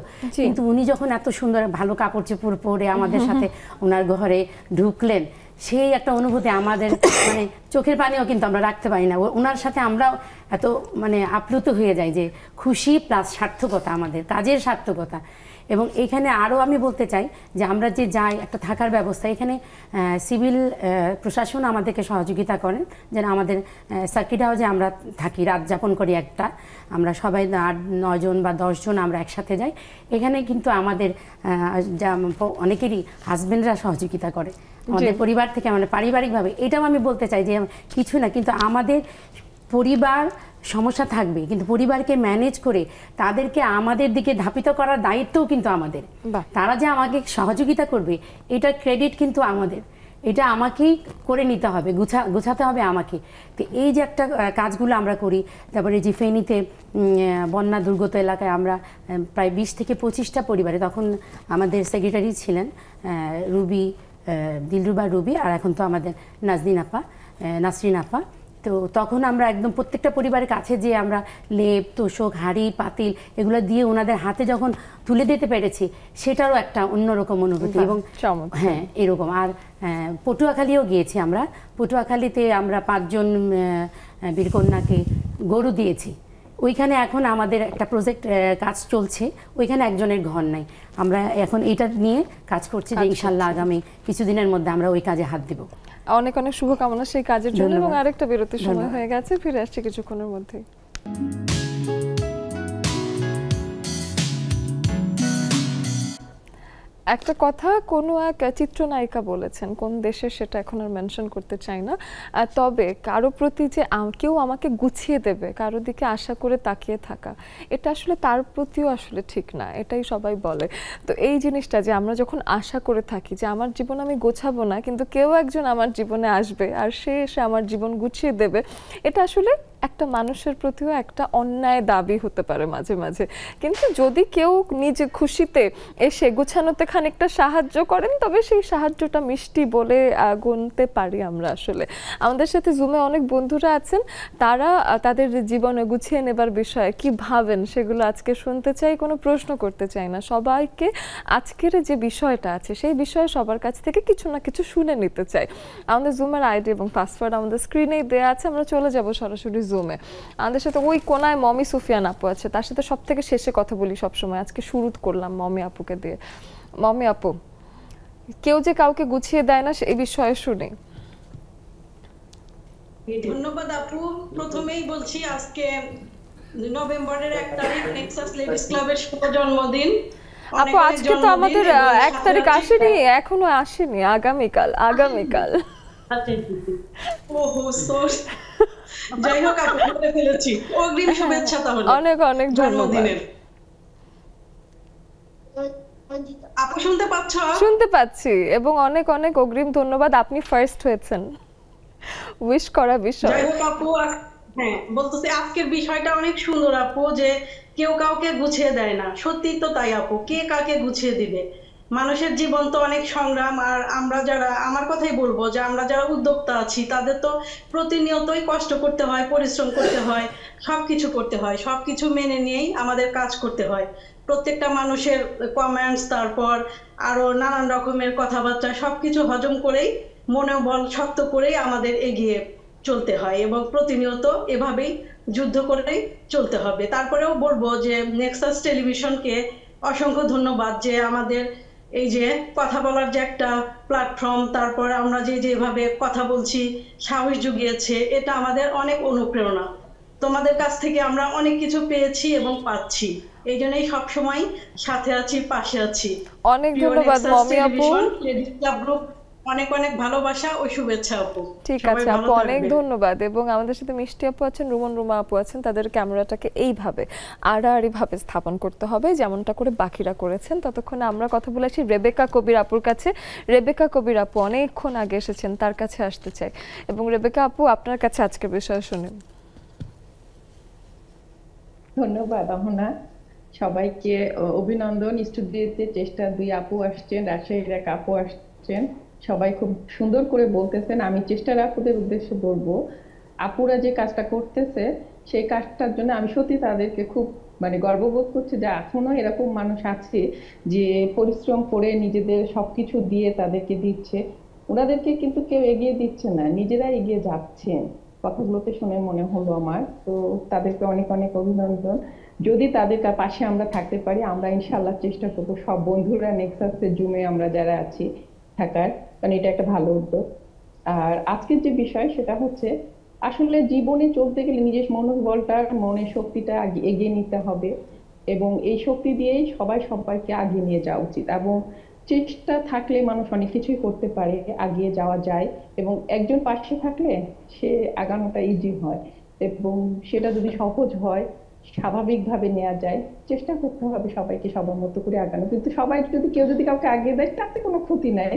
কিন্তু উনি যখন এত সুন্দর ভালো কাপড় চোপড় পরে আমাদের সাথে ওনার ঘরে ঢুকলেন, সেই একটা অনুভূতি আমাদের মানে চোখের পানিও কিন্তু আমরা রাখতে পারি না। ওনার সাথে আমরা এত মানে আপ্লুত হয়ে যাই যে খুশি প্লাস সার্থকতা, আমাদের কাজের সার্থকতা। এবং এখানে আরও আমি বলতে চাই যে আমরা যে যাই, একটা থাকার ব্যবস্থা, এখানে সিভিল প্রশাসন আমাদেরকে সহযোগিতা করেন, যেন আমাদের সার্কিট হাউসে আমরা থাকি, রাত যাপন করি একটা, আমরা সবাই 8-9 জন বা 10 জন আমরা একসাথে যাই। এখানে কিন্তু আমাদের অনেকেরই হাজবেন্ডরা সহযোগিতা করে আমাদের পরিবার থেকে, আমাদের পারিবারিকভাবে। এটাও আমি বলতে চাই যে কিছু না, কিন্তু আমাদের পরিবার সমস্যা থাকবে, কিন্তু পরিবারকে ম্যানেজ করে তাদেরকে আমাদের দিকে ধাপিত করার দায়িত্বও কিন্তু আমাদের। তারা যে আমাকে সহযোগিতা করবে, এটার ক্রেডিট কিন্তু আমাদের, এটা আমাকেই করে নিতে হবে, গুছাতে হবে আমাকে। তো এই যে একটা কাজগুলো আমরা করি। তারপরে যে ফেনীতে বন্যা দুর্গত এলাকায় আমরা প্রায় 20 থেকে 25টা পরিবারে, তখন আমাদের সেক্রেটারি ছিলেন দিলরুবা রুবি, আর এখন তো আমাদের নাসরিন আপা। তো তখন আমরা একদম প্রত্যেকটা পরিবারের কাছে যে আমরা লেপ, তোষক, হাঁড়ি, পাতিল এগুলো দিয়ে ওনাদের হাতে যখন তুলে দিতে পেরেছি, সেটারও একটা অন্যরকম অনুভূতি। এবং হ্যাঁ, এরকম। আর পটুয়াখালীও গিয়েছি আমরা। পটুয়াখালীতে আমরা 5 জন বীরকন্যাকে গরু দিয়েছি। ওইখানে এখন আমাদের একটা প্রজেক্ট কাজ চলছে, ওইখানে একজনের ঘর নাই। আমরা এখন এটা নিয়ে কাজ করছি যে ইনশাল্লাহ আগামী কিছুদিনের মধ্যে আমরা ওই কাজে হাত দিব। অনেক অনেক শুভকামনা সেই কাজের জন্য। এবং আরেকটা বিরতির সময় হয়ে গেছে, ফিরে আসছি কিছুক্ষণের মধ্যেই। একটা কথা কোনো এক চিত্রনায়িকা বলেছেন, কোন দেশের সেটা এখন আর মেনশন করতে চাই না, তবে কারো প্রতি যে কেউ আমাকে গুছিয়ে দেবে, কারো দিকে আশা করে তাকিয়ে থাকা, এটা আসলে তার প্রতিও আসলে ঠিক না, এটাই সবাই বলে। তো এই জিনিসটা যে আমরা যখন আশা করে থাকি যে আমার জীবন আমি গোছাবো না, কিন্তু কেউ একজন আমার জীবনে আসবে আর সে এসে আমার জীবন গুছিয়ে দেবে, এটা আসলে একটা মানুষের প্রতিও একটা অন্যায় দাবি হতে পারে মাঝে মাঝে। কিন্তু যদি কেউ নিজে খুশিতে এসে গোছানোতে খানিকটা সাহায্য করেন, তবে সেই সাহায্যটা মিষ্টি বলে গুনতে পারি আমরা। আসলে আমাদের সাথে জুমে অনেক বন্ধুরা আছেন, তারা তাদের জীবনে গুছিয়ে নেবার বিষয়ে কি ভাবেন সেগুলো আজকে শুনতে চাই, কোনো প্রশ্ন করতে চাই না, সবাইকে আজকের যে বিষয়টা আছে সেই বিষয়ে সবার কাছ থেকে কিছু না কিছু শুনে নিতে চাই। আমাদের জুমের আইডি এবং পাসওয়ার্ড আমাদের স্ক্রিনেই দেওয়া আছে, আমরা চলে যাব সরাসরি জুমে। আমাদের সাথে ওই কোনায় মমি সুফিয়ান আপু আছে, তার সাথে সব থেকে শেষে কথা বলি সবসময়, আজকে শুরু করলাম মমি আপুকে দিয়ে। মমি আপু, কেউ যে কাউকে গুছিয়ে দেয় না এই বিষয়ে শুনি। ধন্যবাদ আপু। প্রথমেই বলছি আজকে নভেম্বরের 1 তারিখ নেক্সাস লেডিস ক্লাবের শুভ জন্মদিন। আপু আজকে তো আমাদের 1 তারিখ আসেনি, এখনো আসেনি, আগামীকাল। ওহো সরি, যাই হোক আপু বলে ফেলেছি, অগ্রিম শুভেচ্ছা তাহলে। অনেক অনেক ধন্যবাদ। আপু শুনতে পাচ্ছ? শুনতে পাচ্ছি, এবং অনেক অনেক অগ্রিম ধন্যবাদ, আপনি ফার্স্ট হয়েছেন উইশ করা বিষয়। যাই হোক আপু, হ্যাঁ বলতেছি আজকের বিষয়টা অনেক সুন্দর আপু, যে কেউ কাউকে গুছিয়ে দেয় না। সত্যি তো তাই আপু, কে কাকে গুছিয়ে দিবে? মানুষের জীবন তো অনেক সংগ্রাম। আর আমরা যারা, আমার কথাই বলবো, যে আমরা যারা উদ্যোক্তা আছি তাদের তো প্রতিনিয়তই কষ্ট করতে হয়, পরিশ্রম করতে হয়, সবকিছু করতে হয়, সবকিছু মেনে নিয়েই আমাদের কাজ করতে হয়। প্রত্যেকটা মানুষের কমেন্টস, তারপর আরো নানান রকমের কথাবার্তা, সবকিছু হজম করেই, মনোবল শক্ত করেই আমাদের এগিয়ে চলতে হয়, এবং প্রতিনিয়ত এভাবেই যুদ্ধ করেই চলতে হবে। তারপরেও বলবো যে নেক্সাস টেলিভিশনকে অসংখ্য ধন্যবাদ, যে আমাদের এই যে কথা বলার যে একটা প্ল্যাটফর্ম, তারপর আমরা যেভাবে কথা বলছি, সাহস জুগিয়েছে, এটা আমাদের অনেক অনুপ্রেরণা। তোমাদের কাছ থেকে আমরা অনেক কিছু পেয়েছি এবং পাচ্ছি, এই জন্যই সবসময় সাথে আছি, পাশে আছি। অনেক ধন্যবাদ মমি আপু। লেডিস ক্লাব গ্রুপ অনেক অনেক ভালোবাসা ও শুভেচ্ছা আপু। ঠিক আছে আপু, অনেক ধন্যবাদ। এবং আমাদের সাথে মিষ্টি আপু আছেন, রুমা আপু আছেন, তাদের ক্যামেরাটাকে এইভাবে আড়াআড়িভাবে স্থাপন করতে হবে যেমনটা করে বাকিরা করেছেন। ততক্ষণে আমরা কথা বলেছি রেবেকা কবির আপুর কাছে। রেবেকা কবির আপু অনেকক্ষণ আগে এসেছেন, তার কাছে আসতে চাই। এবং রেবেকা আপু, আপনার কাছে আজকের বিষয় শুনেন। ধন্যবাদ অহনা, সবাইকে অভিনন্দন। স্টুডিওতে চেষ্টা 2 আপু আসছেন, রাজশাহীর এক আপু আসছেন, সবাই খুব সুন্দর করে বলতেছেন। আমি চেষ্টার আপুদের উদ্দেশ্যে বলবো, আপুরা যে কাজটা করতেছে সেই কাজটার জন্য আমি সত্যি তাদেরকে খুব গর্ববোধ করছি, যে এখনো এরকম মানুষ আছে যে পরিশ্রম করে নিজেদের সবকিছু দিয়ে তাদেরকে দিচ্ছে। ওনাদেরকে কিন্তু কেউ এগিয়ে দিচ্ছে না, নিজেরা এগিয়ে যাচ্ছেন। কথাগুলোতে শুনে মনে হলো আমার, তো তাদেরকে অনেক অনেক অভিনন্দন। যদি তাদের পাশে আমরা থাকতে পারি, আমরা ইনশাআল্লাহ চেষ্টা করবো সব বন্ধুরা নেক্সাসের জুমে আমরা যারা আছি থাকার, কারণ এটা একটা ভালো উদ্যোগ। আর আজকের যে বিষয় সেটা হচ্ছে, আসলে জীবনে চলতে গেলে নিজের মনোবলটা, মনের শক্তিটা এগিয়ে নিতে হবে, এবং এই শক্তি দিয়েই সবাই সবাইকে আগিয়ে নিয়ে যাওয়া উচিত। এবং চেষ্টা থাকলে মানুষ অনেক কিছুই করতে পারে, আগিয়ে যাওয়া যায়, এবং একজন পাশে থাকলে সে আগানোটা ইজি হয়, এবং সেটা যদি সহজ হয়, স্বাভাবিকভাবে নেওয়া যায়। চেষ্টা করতে হবে সবাইকে সবার মতো করে আগানো, কিন্তু সবাই যদি কেউ যদি কাউকে আগিয়ে দেয় তাতে কোনো ক্ষতি নাই,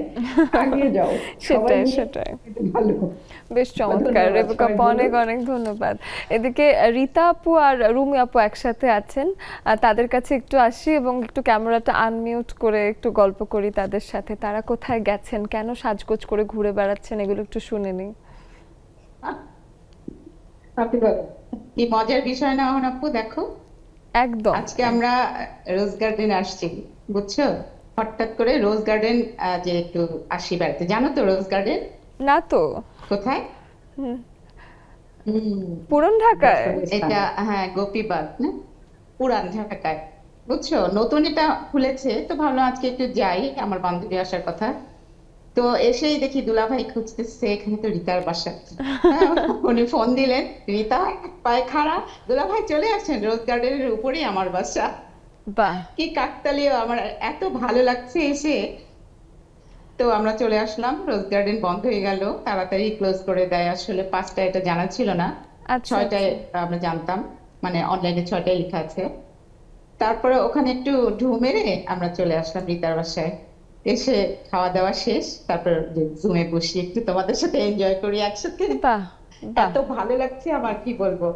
আগিয়ে যাও। সেটাই ভালো, বেশ চমৎকার রেবেকা আপু, অনেক অনেক ধন্যবাদ। এদিকে রীতা আপু আর রুমি আপু একসাথে আছেন, তাদের কাছে একটু আসি এবং একটু ক্যামেরাটা আনমিউট করে একটু গল্প করি তাদের সাথে। তারা কোথায় গেছেন, কেন সাজগোজ করে ঘুরে বেড়াচ্ছেন, এগুলো একটু শুনে নিই। আপনি বলেন কি মজার বিষয় না আপু? দেখো একদম, আজকে আমরা রোজ গার্ডেন আসছি, বুঝছো? হঠাৎ করে রোজ গার্ডেন যে একটু আসি বেড়াতে। জানো তো রোজ গার্ডেন? না তো, কোথায়? পুরান ঢাকায়। এটা হ্যাঁ গোপীবাগ, না পুরান ঢাকায়, বুঝছো? নতুন এটা খুলেছে, তো ভাবলাম আজকে একটু যাই, আমার বান্ধবী আসার কথা। তো এসেই দেখি দুলাভাই খুঁজতেছে, এখানে তো রীতার বাসা। উনি ফোন দিলেন, রীতা পায়ে খাড়া, দুলাভাই চলে আসছেন, রোজ গার্ডেনের উপরেই আমার বাসা। বাহ, কি কাকতালীয়, আমার এত ভালো লাগছে এসে। তো আমরা চলে আসলাম, রোজ গার্ডেন বন্ধ হয়ে গেল, তাড়াতাড়ি ক্লোজ করে দেয়। আসলে 5টায় এটা জানা ছিল না, আচ্ছা 6টায় আচ্ছা। আমরা জানতাম, মানে অনলাইনে 6টায় লেখা আছে। তারপরে ওখানে একটু ঢু মেরে আমরা চলে আসলাম রিতার বাসায়। এসে খাওয়া দাওয়া শেষ, তারপর জুমে বসি একটু তোমাদের সাথে এনজয় করি একসাথে। বাহ বাহ, এত ভালো লাগছে আমার, কি বলবো।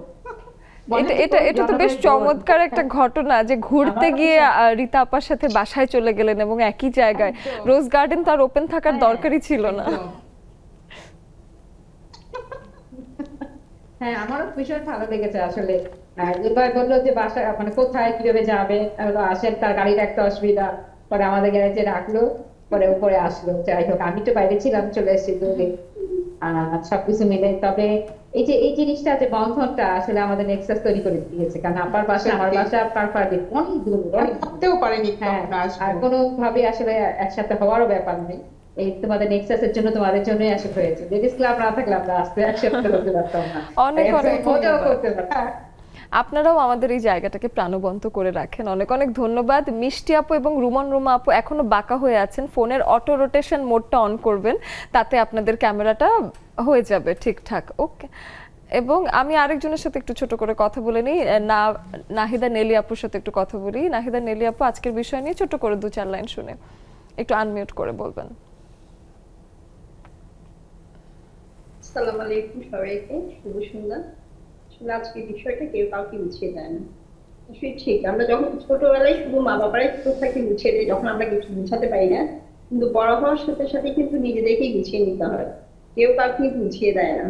এটা এটা এটা তো বেশ চমৎকার একটা ঘটনা যে ঘুরতে গিয়ে রীতা আপার সাথে বাসায় চলে গেলেন এবং একই জায়গায়। রোজ গার্ডেন তো আর ওপেন থাকার দরকারই ছিল না। হ্যাঁ, আমারও ভীষণ ভালো লেগেছে আসলে। দুবার বললো যে বাসায় মানে কোথায় কিভাবে যাবে, আমি বললাম, আসেন, তার গাড়ির একটা অসুবিধা, পরে আমাদের গ্যারেজে রাখলো, পরে উপরে আসলো। যাই হোক, আমি তো বাইরে ছিলাম, চলে এসেছি দূরে। সবকিছু মিলে তবে এই জিনিসটা যে বন্ধনটা আসলে আমাদের নেক্সাস তৈরি করে দিয়েছে, কারণ আপার বাসা আমার বাসা পারপারলি অনেক দূর, অনেক দূর। ভাবতেও পারিনি হ্যাঁ, কখনো আসবো। আর কোনো ভাবে আসলে একসাথে হওয়ারও ব্যাপার নেই। এই তোমাদের নেক্সাসের জন্য, তোমাদের জন্যই আসলে হয়েছে। লেডিস ক্লাব না থাকলে আমরা আসতে একসাথে করতে পারতাম না, অনেক অনেক মজাও ধন্যবাদ। করতে পারতাম। আপনারাও আমাদের এই জায়গাটাকে প্রাণবন্ত করে রাখেন, অনেক অনেক ধন্যবাদ। মিষ্টি আপু এবং রুমা আপু এখনো বাঁকা হয়ে আছেন, ফোনের অটো রোটেশন মোডটা অন করবেন, তাতে আপনাদের ক্যামেরাটা হয়ে যাবে ঠিকঠাক। ওকে, এবং আমি আরেকজনের সাথে একটু ছোট করে কথা বলে নিই, নাহিদা নেলি আপুর সাথে একটু কথা বলি। নাহিদা নেলি আপু, আজকের বিষয় নিয়ে ছোট করে 2-4 লাইন শুনে একটু আনমিউট করে বলবেন। আসসালামু আলাইকুম সবাইকে, শুভ সন্ধ্যা। আসলে আজকে বিষয়টা কেউ কাউকে বুঝিয়ে দেয় না। আসলে ঠিক, আমরা যখন ছোটবেলায় শুধু মা বাবারাই ছোট থাকি বুঝিয়ে দেয়, যখন আমরা কিছু বুঝাতে পারি না। কিন্তু বড় হওয়ার সাথে সাথে কিন্তু নিজেদেরকেই গুছিয়ে নিতে হয়, কেউ কাউকে বুঝিয়ে দেয় না।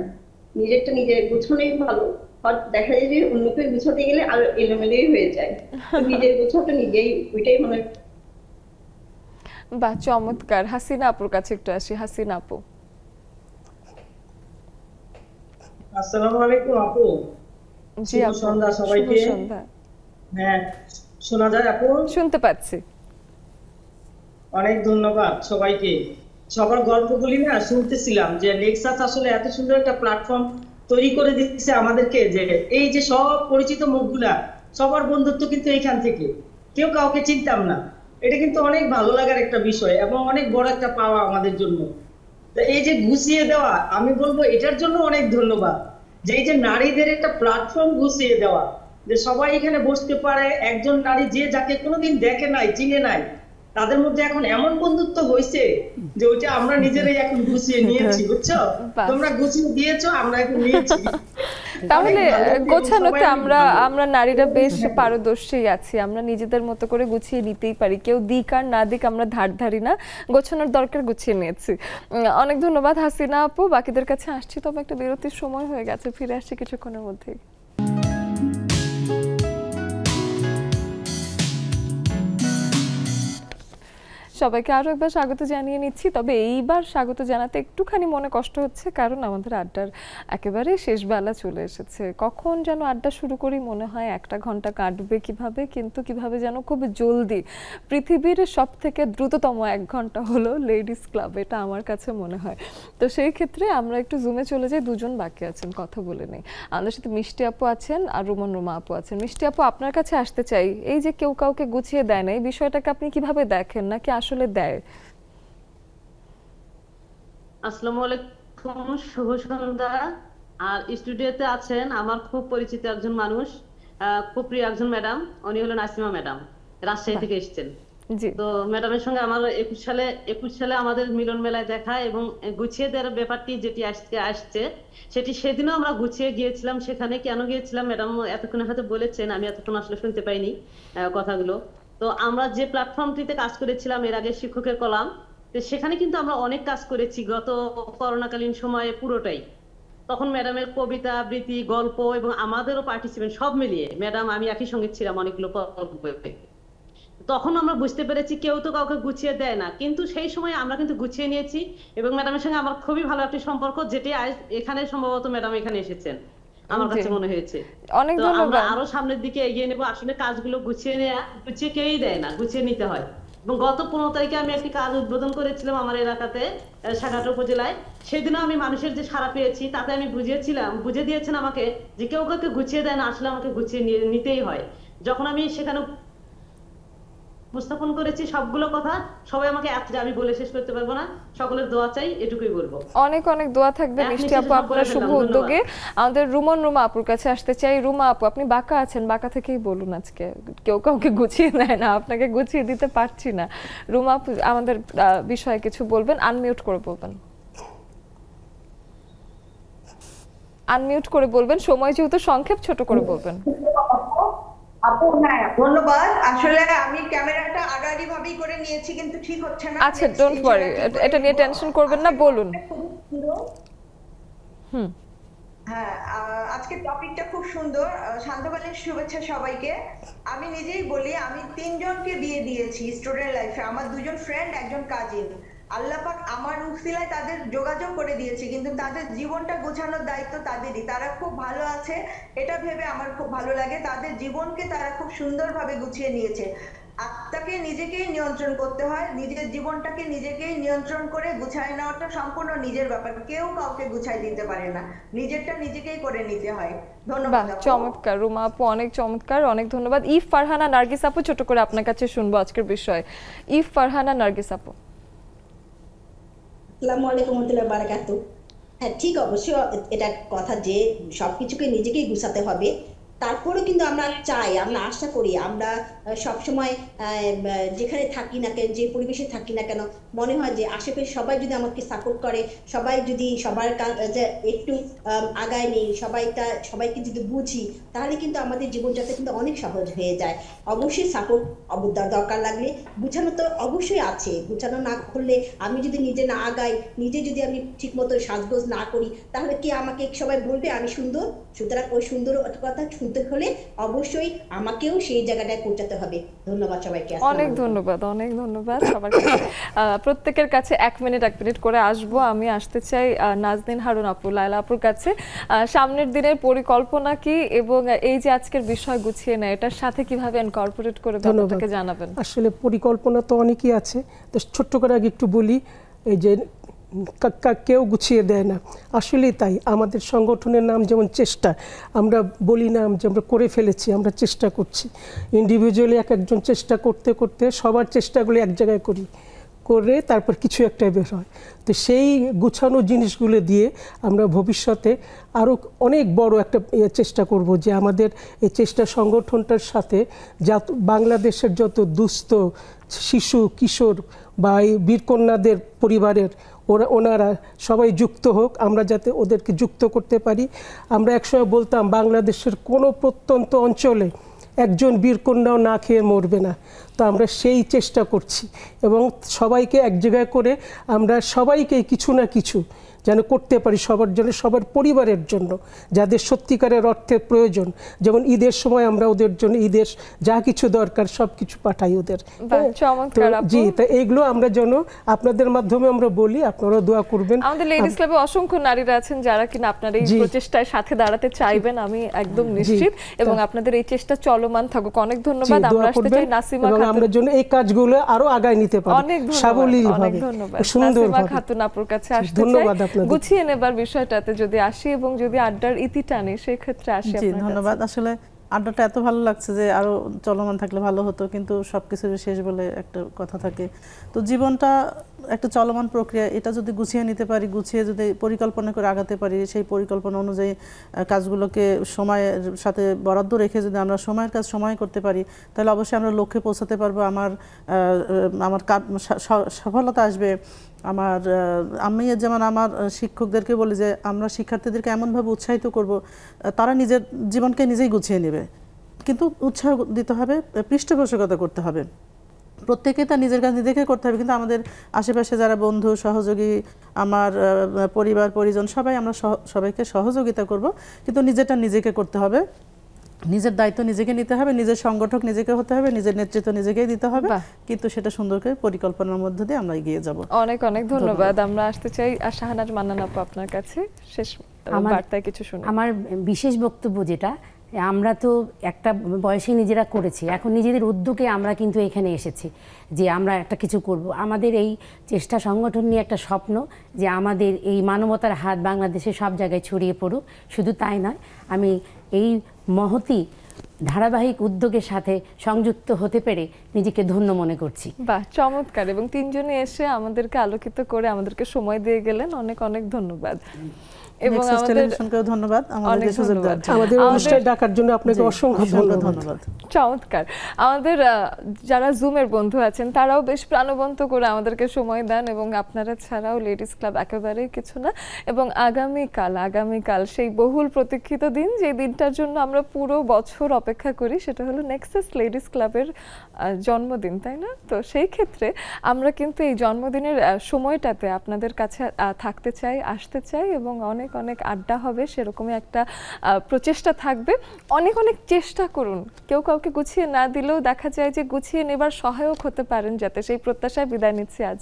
নিজেরটা নিজের গুছানোই ভালো। দেখা যায় যে অন্যকে গুছাতে গেলে আরো এলোমেলোই হয়ে যায়, তো নিজের গুছাতে নিজেই, ওইটাই মনে হয়। বাহ, চমৎকার। হাসিনা আপুর কাছে একটু আসি। হাসিনা আপু। আসসালামু আলাইকুম আপু। জি শুভ আপু, সন্ধ্যা সবাইকে। শুভ সন্ধ্যা। হ্যাঁ, শোনা যায় আপু? শুনতে পাচ্ছি। অনেক ধন্যবাদ সবাইকে। সবার গল্পগুলি না শুনতেছিলাম, যে নেক্সাস আসলে এত সুন্দর একটা প্ল্যাটফর্ম তৈরি করে দিচ্ছে আমাদেরকে, যে এই যে সব পরিচিত মুখগুলা, সবার বন্ধুত্ব কিন্তু এইখান থেকে, কেউ কাউকে চিনতাম না। এটা কিন্তু অনেক ভালো লাগার একটা বিষয় এবং অনেক বড় একটা পাওয়া আমাদের জন্য। তো এই যে গুছিয়ে দেওয়া, আমি বলবো এটার জন্য অনেক ধন্যবাদ, যে এই যে নারীদের একটা প্ল্যাটফর্ম গুছিয়ে দেওয়া, যে সবাই এখানে বসতে পারে। একজন নারী যে যাকে কোনোদিন দেখে নাই, চিনে নাই, তাদের মধ্যে এখন এমন বন্ধুত্ব হয়েছে যে ওইটা আমরা নিজেরাই এখন গুছিয়ে নিয়েছি, বুঝছো? তোমরা গুছিয়ে দিয়েছো, আমরা এখন নিয়েছি। তাহলে গোছানোতে আমরা নারীরা বেশ পারদর্শী আছি, আমরা নিজেদের মতো করে গুছিয়ে নিতেই পারি, কেউ দিক আর না দিক আমরা ধার ধারি না, গোছানোর দরকার গুছিয়ে নিয়েছি। অনেক ধন্যবাদ হাসিনা আপু। বাকিদের কাছে আসছি, তবে একটা বিরতির সময় হয়ে গেছে, ফিরে আসছি কিছুক্ষণের মধ্যেই। সবাইকে আরো একবার স্বাগত জানিয়ে নিচ্ছি, তবে এইবার স্বাগত জানাতে একটুখানি মনে কষ্ট হচ্ছে, কারণ আমাদের আড্ডার একেবারে শেষ বেলা চলে এসেছে। কখন যেন আড্ডা শুরু করি মনে হয় 1টা ঘন্টা কাটবে কিভাবে, কিন্তু কিভাবে যেন খুব জলদি। পৃথিবীর সব থেকে দ্রুততম 1 ঘন্টা হলো লেডিস ক্লাব, এটা আমার কাছে মনে হয়। তো সেই ক্ষেত্রে আমরা একটু জুমে চলে যাই, 2জন বাকি আছেন, কথা বলে নেই। আমাদের সাথে মিষ্টি আপু আছেন আর রুমা আপু আছেন। মিষ্টি আপু, আপনার কাছে আসতে চাই, এই যে কেউ কাউকে গুছিয়ে দেয় না, এই বিষয়টাকে আপনি কিভাবে দেখেন, নাকি আসলে দেয়? আসসালামু আলাইকুম, শুভ সন্ধ্যা। আর স্টুডিওতে আছেন আমার খুব পরিচিত একজন মানুষ, খুব প্রিয় একজন ম্যাডাম, উনি হলো নাসিমা ম্যাডাম, রাজশাহী থেকে এসেছেন। তো ম্যাডামের সঙ্গে আমার 21 সালে আমাদের মিলন মেলায় দেখা, এবং গুছিয়ে দেওয়ার ব্যাপারটি যেটি আসছে সেটি সেদিনও আমরা গুছিয়ে গিয়েছিলাম। সেখানে কেন গিয়েছিলাম ম্যাডাম এতক্ষণে হয়তো বলেছেন, আমি এতক্ষণ আসলে শুনতে পাইনি কথাগুলো। তো আমরা যে প্ল্যাটফর্মটিতে কাজ করেছিলাম এর আগে, শিক্ষকের কলাম, তো সেখানে কিন্তু আমরা অনেক কাজ করেছি গত করোনাকালীন সময়ে পুরোটাই। তখন ম্যাডামের কবিতা আবৃত্তি, গল্প এবং আমাদেরও পার্টিসিপেন্ট সব মিলিয়ে ম্যাডাম আমি একই সঙ্গে ছিলাম অনেকগুলো গল্পে। তখন আমরা বুঝতে পেরেছি কেউ তো কাউকে গুছিয়ে দেয় না, কিন্তু সেই সময় আমরা কিন্তু গুছিয়ে নিয়েছি। এবং ম্যাডামের সঙ্গে আমার খুবই ভালো একটি সম্পর্ক, যেটি এখানে সম্ভবত ম্যাডাম এখানে এসেছেন আমার কাছে মনে হয়েছে। অনেক ধন্যবাদ। আমরা আরো সামনের দিকে এগিয়ে নেবো। আসলে কাজগুলো গুছিয়ে কেউই দেয় না, গুছিয়ে নিতে হয়। এবং গত 15 তারিখে আমি একটি কাজ উদ্বোধন করেছিলাম আমার এলাকাতে, সাগাটা উপজেলায়। সেদিনও আমি মানুষের যে সাড়া পেয়েছি, তাতে আমি বুঝে দিয়েছেন আমাকে যে কেউ কাউকে গুছিয়ে দেয় না, আসলে আমাকে গুছিয়ে নিতেই হয়। যখন আমি সেখানে উপস্থাপন করেছি সবগুলো কথা, সবাই আমাকে আমি বলে শেষ করতে পারবো না, সকলের দোয়া চাই, এটুকুই বলবো। অনেক অনেক দোয়া থাকবে মিষ্টি আপু আপনার শুভ উদ্যোগে। আমাদের রুমা আপুর কাছে আসতে চাই। রুমা আপু, আপনি বাঁকা আছেন, বাঁকা থেকেই বলুন। আজকে কেউ কাউকে গুছিয়ে নেয় না, আপনাকে গুছিয়ে দিতে পারছি না। রুমা আপু আমাদের বিষয়ে কিছু বলবেন, আনমিউট করে বলবেন, আনমিউট করে বলবেন, সময় যেহেতু সংক্ষেপ, ছোট করে বলবেন। আপু হ্যাঁ ধন্যবাদ। আসলে আমি ক্যামেরাটা আগাড়ি ভাবেই করে নিয়েছি, কিন্তু ঠিক হচ্ছে না। আচ্ছা ডোন্ট ওয়ারি, এটা নিয়ে টেনশন করবেন না, বলুন। হ্যাঁ, আজকে টপিকটা খুব সুন্দর। শান্তকালীন শুভেচ্ছা সবাইকে। আমি নিজেই বলি, আমি 3 জনকে বিয়ে দিয়েছি স্টুডেন্ট লাইফে। আমার 2 জন ফ্রেন্ড, একজন কাজিন। আল্লাহ পাক আমার উসিলায় তাদের যোগাযোগ করে দিয়েছে, কিন্তু তাদের জীবনটা গোছানোর দায়িত্ব তাদেরই। তারা খুব ভালো আছে এটা ভেবে আমার খুব ভালো লাগে। তাদের জীবনকে তারা খুব সুন্দরভাবে গুছিয়ে নিয়েছে। আত্মাকে নিজেকেই নিয়ন্ত্রণ করতে হয়, নিজের জীবনটাকে নিজেকেই নিয়ন্ত্রণ করে গুছায় নেওয়াটা সম্পূর্ণ নিজের ব্যাপার। কেউ কাউকে গুছাই দিতে পারে না, নিজেরটা নিজেকেই করে নিতে হয়। ধন্যবাদ। চমৎকার রুমা আপু, অনেক চমৎকার, অনেক ধন্যবাদ। ইফ ফারহানা নার্গিস আপু, ছোট করে আপনার কাছে শুনবো আজকের বিষয়। ইফ ফারহানা নার্গিস আপু। আসসালামু আলাইকুম ওয়া রাহমাতুল্লাহি ওয়া বারাকাতুহু। হ্যাঁ ঠিক, অবশ্যই এটা কথা যে সবকিছুকে নিজেকেই গুছাতে হবে। তারপরে কিন্তু আমরা চাই, আমরা আশা করি, আমরা সবসময় যেখানে থাকি না কেন, যে পরিবেশে থাকি না কেন, মনে হয় যে আশেপাশে সবাই যদি আমাকে সাপোর্ট করে, সবাই যদি সবার কাছে একটু আগায় নেই, সবাইকে যদি বুঝি, তাহলে কিন্তু আমাদের জীবনযাত্রা কিন্তু অনেক সহজ হয়ে যায়। অবশ্যই সাপোর্ট দরকার লাগলে গুছানো তো অবশ্যই আছে। গুছানো না করলে, আমি যদি নিজে না আগাই, নিজে যদি আমি ঠিক মতো সাজগোজ না করি, তাহলে কি আমাকে সবাই বলবে আমি সুন্দর? সুতরাং ওই সুন্দর কথা শুনতে হলে অবশ্যই আমাকেও সেই জায়গাটায় পৌঁছাতে হবে। ধন্যবাদ সবাইকে। অনেক ধন্যবাদ, অনেক ধন্যবাদ সবার কাছে। প্রত্যেকের কাছে 1 মিনিট করে আসবো। আমি আসতে চাই নাজনীন হারুন আপু, লায়লা আপুর কাছে। সামনের দিনের পরিকল্পনা কি, এবং এই যে আজকের বিষয় গুছিয়ে নেয়, এটার সাথে কিভাবে ইনকর্পোরেট করে ব্যাপারটাকে জানাবেন? আসলে পরিকল্পনা তো অনেকই আছে, তো ছোট্ট করে আগে একটু বলি। এই যে কেউ গুছিয়ে দেয় না, আসলেই তাই। আমাদের সংগঠনের নাম যেমন চেষ্টা, আমরা বলি না যে আমরা করে ফেলেছি, আমরা চেষ্টা করছি। ইন্ডিভিজুয়ালি একজন চেষ্টা করতে করতে সবার চেষ্টাগুলো এক জায়গায় করে তারপর কিছু একটা বের হয়। তো সেই গুছানো জিনিসগুলো দিয়ে আমরা ভবিষ্যতে আরও অনেক বড় একটা চেষ্টা করব, যে আমাদের এই চেষ্টা সংগঠনটার সাথে বাংলাদেশের যত দুস্থ শিশু, কিশোর বা এই বীরকন্যাদের পরিবারের ওনারা সবাই যুক্ত হোক, আমরা যাতে ওদেরকে যুক্ত করতে পারি। আমরা একসময় বলতাম বাংলাদেশের কোনো প্রত্যন্ত অঞ্চলে একজন বীরকন্যাও না খেয়ে মরবে না। তো আমরা সেই চেষ্টা করছি, এবং সবাইকে এক জায়গায় করে আমরা সবাইকে কিছু না কিছু যেন করতে পারি সবার জন্য, সবার পরিবারের জন্য, যাদের সত্যিকারের অর্থের প্রয়োজন। যেমন ঈদের সময় আমরা ওদের জন্য ঈদের যা কিছু দরকার সব কিছু পাঠাই ওদের। জি, তা এইগুলো আমরা যেন আপনাদের মাধ্যমে আমরা বলি, আপনারা দোয়া করবেন। আমাদের লেডিস ক্লাবে অসংখ্য নারীরা আছেন যারা কিনা আপনার এই প্রচেষ্টায় সাথে দাঁড়াতে চাইবেন, আমি একদম নিশ্চিত, এবং আপনাদের এই চেষ্টা চলমান থাকুক। অনেক ধন্যবাদ। আমরা আসতে চাই নাসিমা খাতুন, আমরা জন্য এই কাজগুলো আরো আগায় নিতে পারি সাবলীলভাবে, সুন্দরভাবে। খাতুন আপুর কাছে আসতে চাই গুছিয়ে নেবার বিষয়টাতে যদি আসি, এবং যদি আড্ডার ইতি টানি সেই ক্ষেত্রে আসি। ধন্যবাদ। আসলে আড্ডাটা এত ভালো লাগছে যে আরো চলমান থাকলে ভালো হতো, কিন্তু সবকিছুর শেষ বলে একটা কথা থাকে। তো জীবনটা একটা চলমান প্রক্রিয়া, এটা যদি গুছিয়ে নিতে পারি, গুছিয়ে যদি পরিকল্পনা করে আগাতে পারি, সেই পরিকল্পনা অনুযায়ী কাজগুলোকে সময়ের সাথে বরাদ্দ রেখে যদি আমরা সময়ের কাজ সময় করতে পারি, তাহলে অবশ্যই আমরা লক্ষ্যে পৌঁছাতে পারবো। আমার সফলতা আসবে। আমি যেমন আমার শিক্ষকদেরকে বলি যে আমরা শিক্ষার্থীদেরকে এমনভাবে উৎসাহিত করব, তারা নিজের জীবনকে নিজেই গুছিয়ে নেবে, কিন্তু উৎসাহ দিতে হবে, পৃষ্ঠপোষকতা করতে হবে। প্রত্যেকে তার নিজের কাজ নিজেকে করতে হবে, কিন্তু আমাদের আশেপাশে যারা বন্ধু, সহযোগী, আমার পরিবার পরিজন, সবাই আমরা সবাইকে সহযোগিতা করব, কিন্তু নিজেরটা নিজেকে করতে হবে। নিজের দায়িত্ব নিজেকে নিতে হবে, নিজের সংগঠক নিজেকে হতে হবে, নিজের নেতৃত্ব নিজেকেই দিতে হবে, কিন্তু সেটা সুন্দর করে পরিকল্পনার মধ্যে দিয়ে আমরা এগিয়ে যাব। অনেক অনেক ধন্যবাদ। আমরা আসতে চাই শাহানাজ মান্নান আপু আপনার কাছে, শেষ বার্তায় কিছু শুনুন। আমার বিশেষ বক্তব্য যেটা, আমরা তো একটা বয়সে নিজেরা করেছি, এখন নিজেদের উদ্যোগে আমরা কিন্তু এখানে এসেছি যে আমরা একটা কিছু করব। আমাদের এই চেষ্টা সংগঠন নিয়ে একটা স্বপ্ন যে আমাদের এই মানবতার হাত বাংলাদেশে সব জায়গায় ছড়িয়ে পড়ুক। শুধু তাই নয়, আমি এই মহতি ধারাবাহিক উদ্যোগের সাথে সংযুক্ত হতে পেরে নিজেকে ধন্য মনে করছি। বাহ, চমৎকার। এবং তিনজনে এসে আমাদেরকে আলোকিত করে আমাদেরকে সময় দিয়ে গেলেন, অনেক অনেক ধন্যবাদ। এবং টেলিভিশনকেও ধন্যবাদ আমাদের সুযোগ দেওয়ার জন্য, আমাদের অনুষ্ঠানে ডাকার জন্য আপনাকে অসংখ্য ধন্যবাদ। চমৎকার। আমাদের যারা জুমের বন্ধু আছেন তারাও বেশ প্রাণবন্ত করে আমাদেরকে সময় দেন, এবং আপনারা ছাড়াও লেডিস ক্লাব একেবারেই কিছু না। এবং আগামীকাল সেই বহুল প্রতীক্ষিত দিন, যে দিনটার জন্য আমরা পুরো বছর অপেক্ষা করি, সেটা হলো নেক্সাস লেডিস ক্লাবের জন্মদিন, তাই না? তো সেই ক্ষেত্রে আমরা কিন্তু এই জন্মদিনের সময়টাতে আপনাদের কাছে থাকতে চাই, আসতে চাই, এবং অনেক অনেক আড্ডা হবে, সেরকমই একটা প্রচেষ্টা থাকবে। অনেক চেষ্টা করুন, কেউ কাউকে গুছিয়ে না দিলেও দেখা যায় যে গুছিয়ে নেবার সহায়ক হতে পারেন, যাতে সেই প্রত্যাশায় বিদায় নিচ্ছি আজ।